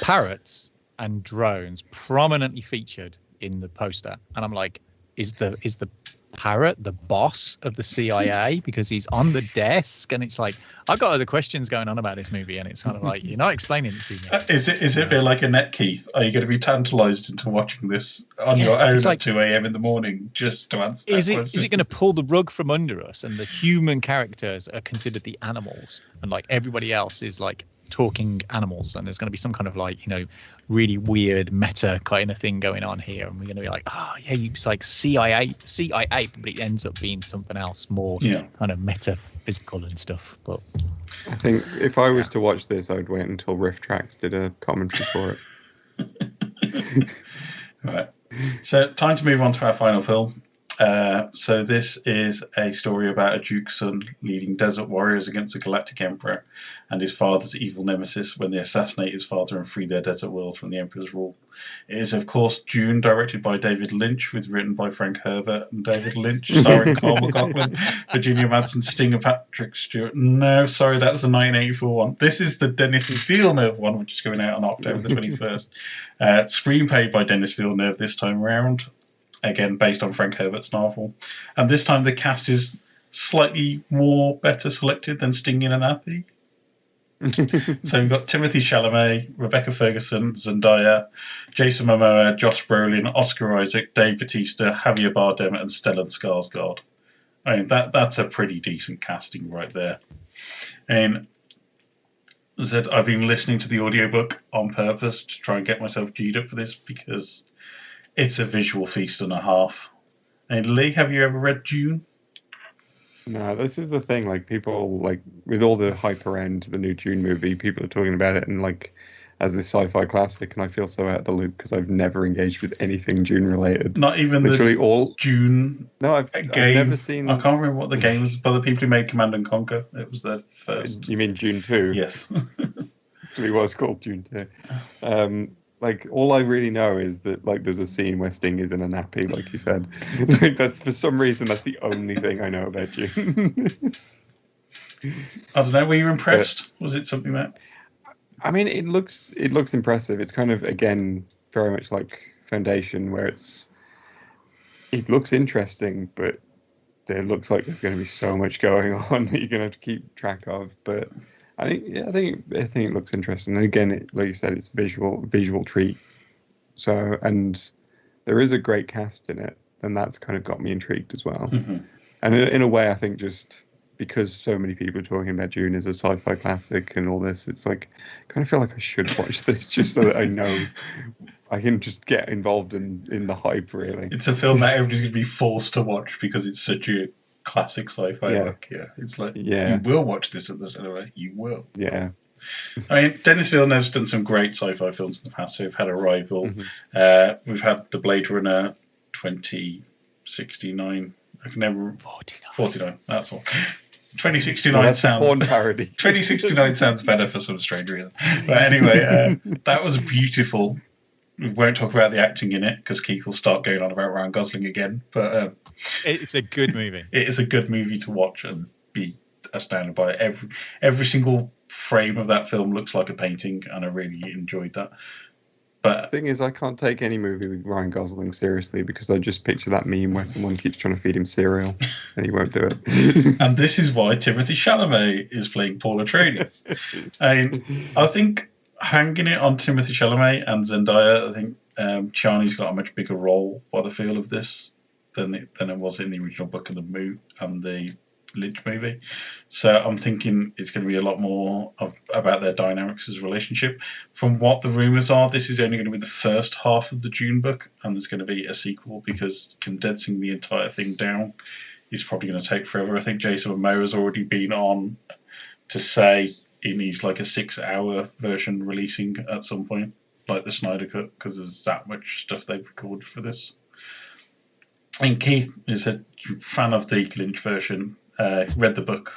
parrots and drones prominently featured in the poster, and I'm like, is the parrot the boss of the CIA, because he's on the desk? And it's like, I've got other questions going on about this movie, and it's kind of like, you're not explaining it to me. Is it a bit like Annette, Keith? Are you going to be tantalised into watching this on your own at 2 a.m. in the morning just to answer that question? Is it going to pull the rug from under us, and the human characters are considered the animals, and like everybody else is like talking animals, and there's going to be some kind of like, really weird meta kind of thing going on here, and we're going to be like, it's like C.I.Ape, but it ends up being something else more kind of metaphysical and stuff. But I think if I was to watch this, I'd wait until Riff Tracks did a commentary for it. Right, so time to move on to our final film. So this is a story about a duke's son leading desert warriors against the Galactic Emperor and his father's evil nemesis when they assassinate his father and free their desert world from the Emperor's rule. It is, of course, Dune, directed by David Lynch, with written by Frank Herbert and David Lynch, starring Carl McLachlan, Virginia Madsen, Sting, and Patrick Stewart. No, sorry, that's the 1984 one. This is the Denis Villeneuve one, which is going out on October the 21st. Screenplay by Denis Villeneuve this time around. Again, based on Frank Herbert's novel. And this time the cast is slightly more better selected than Sting in an Appy. So we've got Timothée Chalamet, Rebecca Ferguson, Zendaya, Jason Momoa, Josh Brolin, Oscar Isaac, Dave Bautista, Javier Bardem, and Stellan Skarsgård. I mean, that's a pretty decent casting right there. And as I said, I've been listening to the audiobook on purpose to try and get myself G'd up for this, because it's a visual feast and a half. And Leigh, have you ever read Dune? No, this is the thing. Like, people, like, with all the hype around the new Dune movie, people are talking about it and like as this sci-fi classic, and I feel so out of the loop because I've never engaged with anything Dune related. Not even literally the all Dune. No, I've never seen. I can't remember what the game was by the people who made Command and Conquer. It was their first. You mean Dune 2? Yes. It was called Dune 2. Like, all I really know is that, like, there's a scene where Sting is in a nappy, like you said. Like, that's, for some reason, that's the only thing I know about Dune. I don't know. Were you impressed? Was it something that? I mean, it looks impressive. It's kind of, again, very much like Foundation, where it looks interesting, but it looks like there's going to be so much going on that you're going to have to keep track of. But I think it looks interesting. And again, like you said, it's visual treat. So, and there is a great cast in it, and that's kind of got me intrigued as well. Mm-hmm. And in a way, I think just because so many people are talking about Dune as a sci-fi classic and all this, it's like, I kind of feel like I should watch this just so that I know I can just get involved in the hype, really. It's a film that everybody's going to be forced to watch because it's such a classic sci-fi look. Yeah, it's like, you will watch this at the cinema. You will. Yeah. I mean, Denis Villeneuve's done some great sci-fi films in the past. So we've had Arrival. Mm-hmm. We've had The Blade Runner 2069. I can never... 49. That's all. 2069 that's sounds... a porn parody. 2069 sounds better for some strange reason. But anyway, that was beautiful. We won't talk about the acting in it because Keith will start going on about Ryan Gosling again. But it's a good movie. It is a good movie to watch and be astounded by it. Every single frame of that film looks like a painting, and I really enjoyed that. But the thing is, I can't take any movie with Ryan Gosling seriously because I just picture that meme where someone keeps trying to feed him cereal and he won't do it. And this is why Timothée Chalamet is playing Paul Atreides. I think hanging it on Timothée Chalamet and Zendaya, I think Chani's got a much bigger role by the feel of this than it was in the original book and the Lynch movie. So I'm thinking it's going to be a lot more about their dynamics as a relationship. From what the rumours are, this is only going to be the first half of the Dune book, and there's going to be a sequel because condensing the entire thing down is probably going to take forever. I think Jason Momoa has already been on to say he needs like a 6-hour version releasing at some point, like the Snyder Cut, because there's that much stuff they've recorded for this. And Keith is a fan of the Lynch version. Read the book.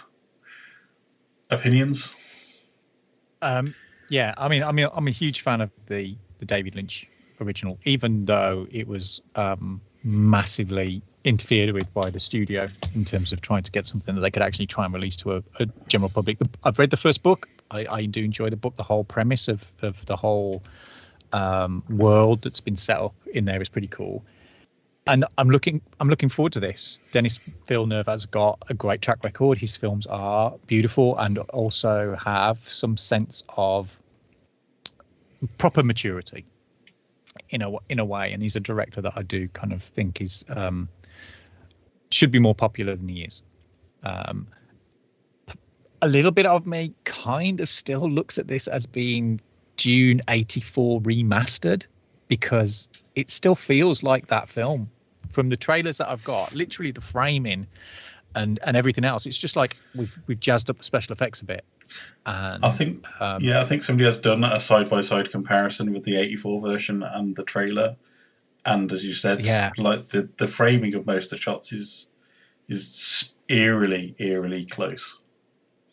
Opinions? Yeah, I mean, I'm a huge fan of the David Lynch original, even though it was massively interfered with by the studio in terms of trying to get something that they could actually try and release to a general public. I've read the first book. I do enjoy the book. The whole premise of the whole world that's been set up in there is pretty cool. And I'm looking forward to this. Denis Villeneuve has got a great track record. His films are beautiful and also have some sense of proper maturity in a way. And he's a director that I do kind of think is should be more popular than he is. A little bit of me kind of still looks at this as being Dune 84 remastered, because it still feels like that film from the trailers that I've got. Literally the framing and everything else, it's just like we've jazzed up the special effects a bit. And I think I think somebody has done a side-by-side comparison with the 84 version and the trailer, and as you said, like the framing of most of the shots is eerily close.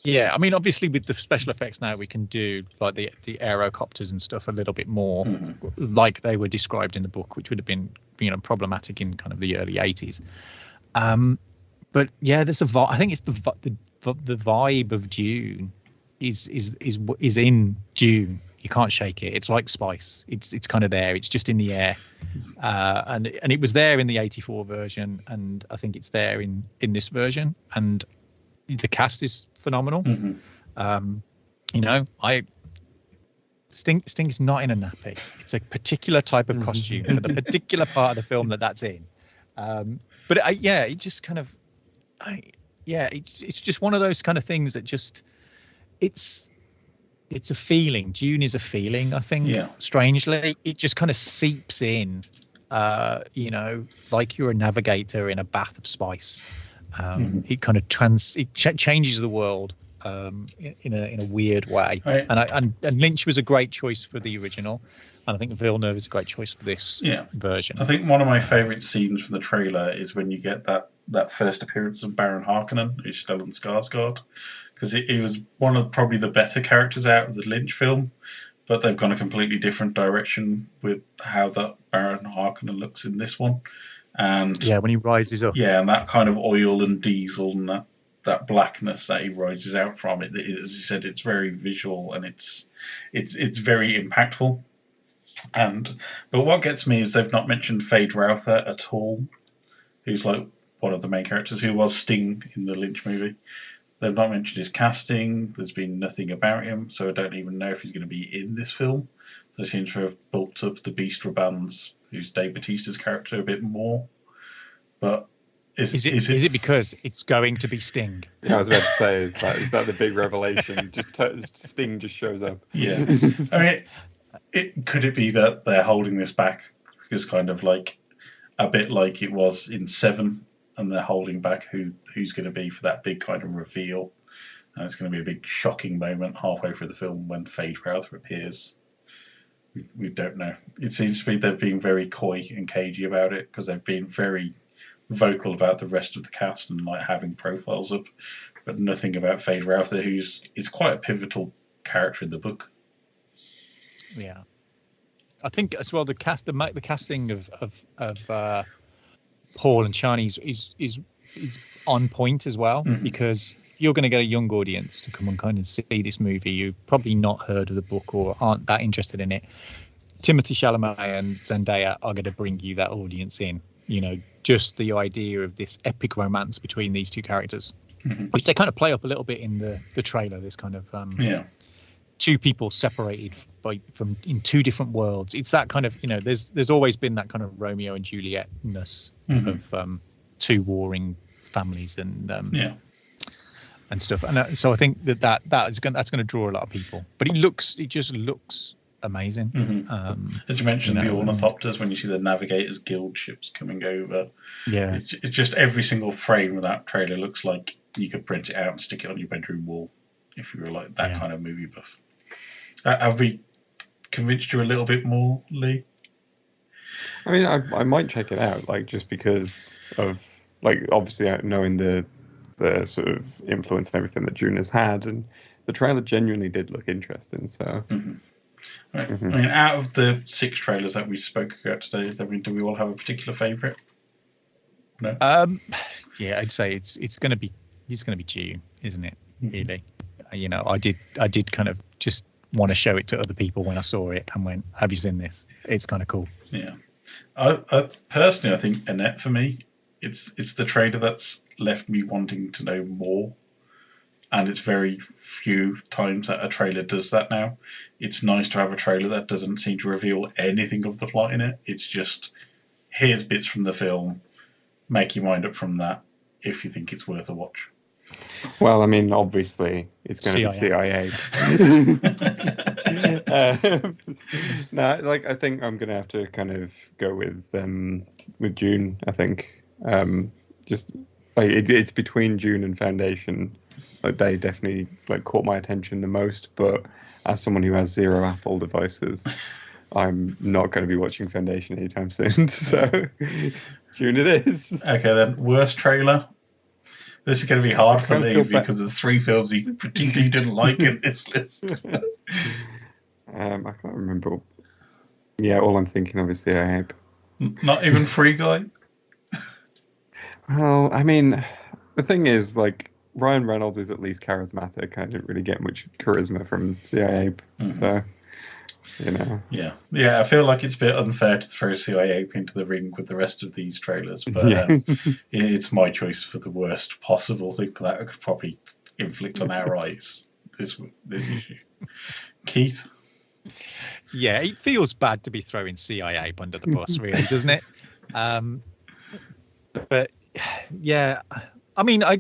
Yeah, I mean, obviously with the special effects now, we can do like the aerocopters and stuff a little bit more like they were described in the book, which would have been problematic in kind of the early 80s. But yeah, there's I think it's the vibe of Dune is in Dune. You can't shake it. It's like spice. It's kind of there. It's just in the air, and it was there in the 84 version, and I think it's there in this version. And the cast is phenomenal. Sting's not in a nappy. It's a particular type of costume for the particular part of the film that's in. But it just kind of, it's just one of those kind of things that just, it's a feeling. Dune is a feeling, I think. Yeah. Strangely, it just kind of seeps in, like you're a navigator in a bath of spice. It kind of changes the world in a weird way. Right. And Lynch was a great choice for the original, and I think Villeneuve is a great choice for this version. I think one of my favourite scenes from the trailer is when you get that first appearance of Baron Harkonnen, who's Stellan Skarsgård, because he was one of probably the better characters out of the Lynch film, but they've gone a completely different direction with how that Baron Harkonnen looks in this one. And when he rises up, and that kind of oil and diesel and that blackness that he rises out from it, as you said, it's very visual and it's very impactful. But what gets me is they've not mentioned Fade Routher at all, who's like one of the main characters, who was Sting in the Lynch movie. They've not mentioned his casting. There's been nothing about him, so I don't even know if he's going to be in this film. They seem to have bulked up the Beast Rabans, who's Dave Bautista's character, a bit more. But is it because it's going to be Sting? Yeah, I was about to say, is that the big revelation? Sting just shows up. Yeah. I mean, could it be that they're holding this back because kind of like a bit like it was in Seven, and they're holding back who's going to be for that big kind of reveal, and it's going to be a big shocking moment halfway through the film when Fade Routher appears. We don't know. It seems to be they've been very coy and cagey about it because they've been very vocal about the rest of the cast and like having profiles up, but nothing about Fade Routher, is quite a pivotal character in the book. Yeah, I think as well the casting of Paul and Chani is on point as well, because you're going to get a young audience to come and kind of see this movie who've probably not heard of the book or aren't that interested in it. Timothée Chalamet and Zendaya are going to bring you that audience in. Just the idea of this epic romance between these two characters, which they kind of play up a little bit in the trailer. This kind of two people separated from in two different worlds. It's that kind of there's always been that kind of Romeo and Juliet-ness of two warring families, and and stuff. And so I think that's going to draw a lot of people. But it just looks amazing. Mm-hmm. As you mentioned, the ornithopters, when you see the Navigators Guild ships coming over, it's just every single frame of that trailer looks like you could print it out and stick it on your bedroom wall if you were like that kind of movie buff. Have we convinced you a little bit more, Leigh? I mean, I might check it out, like, just because of, like, obviously knowing the sort of influence and everything that Dune has had, and the trailer genuinely did look interesting. So, right. I mean, out of the 6 trailers that we spoke about today, do we all have a particular favourite? No. Yeah, I'd say it's going to be Dune, isn't it? Really, I did kind of just want to show it to other people when I saw it and went, have you seen this? It's kind of cool. Yeah. I personally, I think Annette, for me, it's the trailer that's left me wanting to know more. And it's very few times that a trailer does that now. It's nice to have a trailer that doesn't seem to reveal anything of the plot in it. It's just, here's bits from the film, make your mind up from that if you think it's worth a watch. Well, I mean, obviously, it's going to be C.I.Ape. No, like, I think I'm going to have to kind of go with Dune. I think just like it's between Dune and Foundation. Like, they definitely like caught my attention the most. But as someone who has 0 Apple devices, I'm not going to be watching Foundation anytime soon. So Dune it is. Okay, then worst trailer. This is going to be hard for Leigh because there's 3 films he particularly didn't like in this list. I can't remember. Yeah, all I'm thinking of is C.I.Ape. Not even Free Guy? Well, I mean, the thing is, like, Ryan Reynolds is at least charismatic. I didn't really get much charisma from C.I.Ape, so, Yeah, I feel like it's a bit unfair to throw C.I.Ape into the ring with the rest of these trailers, but it's my choice for the worst possible thing that could probably inflict on our eyes, this issue. Keith? Yeah, it feels bad to be throwing C.I.Ape under the bus, really, doesn't it? But, yeah, I mean, I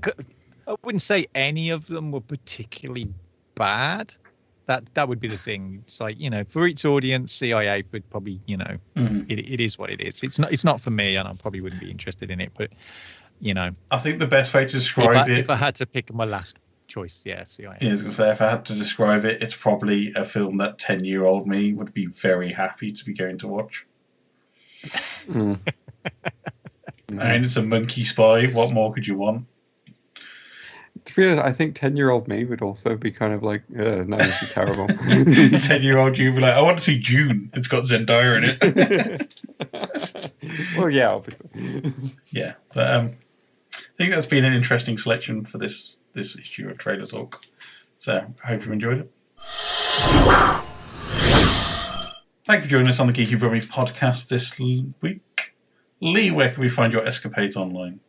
wouldn't say any of them were particularly bad. That would be the thing. It's like, for its audience, C.I.Ape would probably, it is what it is. It's not for me, and I probably wouldn't be interested in it. But, I think the best way to describe it, if I had to pick my last choice, C.I.Ape. Yeah, I was going to say, if I had to describe it, it's probably a film that 10-year-old me would be very happy to be going to watch. I mean, it's a monkey spy. What more could you want? To be honest, I think 10-year-old me would also be kind of like, no, this is terrible. 10-year-old you would be like, I want to see Dune. It's got Zendaya in it. Well, yeah, obviously. Yeah, but I think that's been an interesting selection for this issue of Trailer Talk. So I hope you enjoyed it. Thank you for joining us on the Geeky Brummie podcast this week. Leigh, where can we find your escapades online?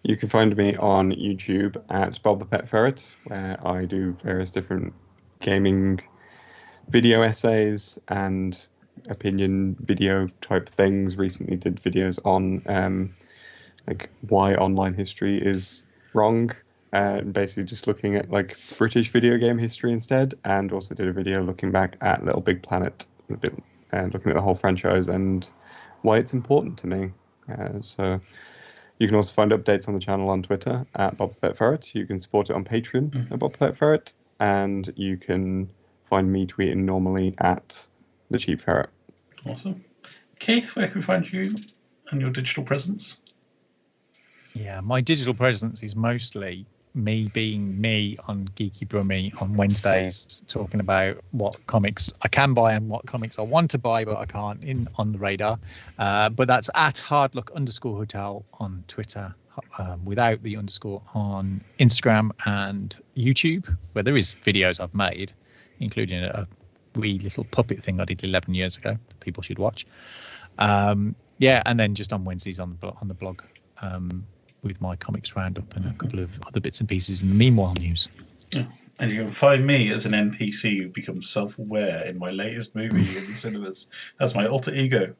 You can find me on YouTube at BobThePetFerret, where I do various different gaming video essays and opinion video type things. Recently did videos on like why online history is wrong, and basically just looking at like British video game history instead, and also did a video looking back at Little Big Planet, looking at the whole franchise and why it's important to me. So you can also find updates on the channel on Twitter at BobThePetFerret. You can support it on Patreon at BobThePetFerret, and you can find me tweeting normally at The Cheap Ferret. Awesome. Keith, where can we find you and your digital presence? Yeah, my digital presence is mostly me being me on Geeky Brummie on Wednesdays, talking about what comics I can buy and what comics I want to buy but I can't on the radar. But that's at hardluck_hotel on Twitter, without the underscore, on Instagram and YouTube, where there is videos I've made, including a wee little puppet thing I did 11 years ago that people should watch. And then just on Wednesdays on the blog. With my comics roundup and a couple of other bits and pieces in the meanwhile news. Yeah. And you can find me as an NPC who becomes self-aware in my latest movie in the cinemas. That's my alter ego.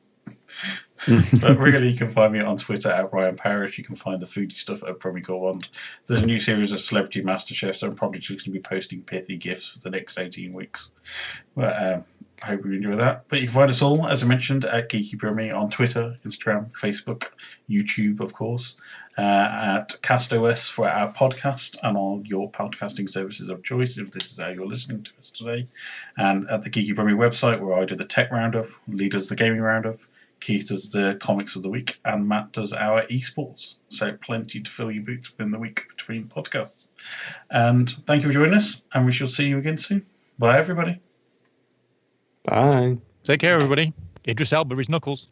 But really, you can find me on Twitter at Ryan Parrish. You can find the foodie stuff at Brummie Gourmand. There's a new series of Celebrity MasterChef, so I'm probably just going to be posting pithy gifts for the next 18 weeks. But I hope you enjoy that. But you can find us all, as I mentioned, at Geeky Brummie on Twitter, Instagram, Facebook, YouTube, of course, at CastOS for our podcast and on your podcasting services of choice, if this is how you're listening to us today. And at the Geeky Brummie website, where I do the tech roundup, Leigh does the gaming roundup, Keith does the comics of the week, and Matt does our esports. So plenty to fill your boots within the week between podcasts. And thank you for joining us, and we shall see you again soon. Bye, everybody. Bye. Take care, everybody. Idris Elba is Knuckles.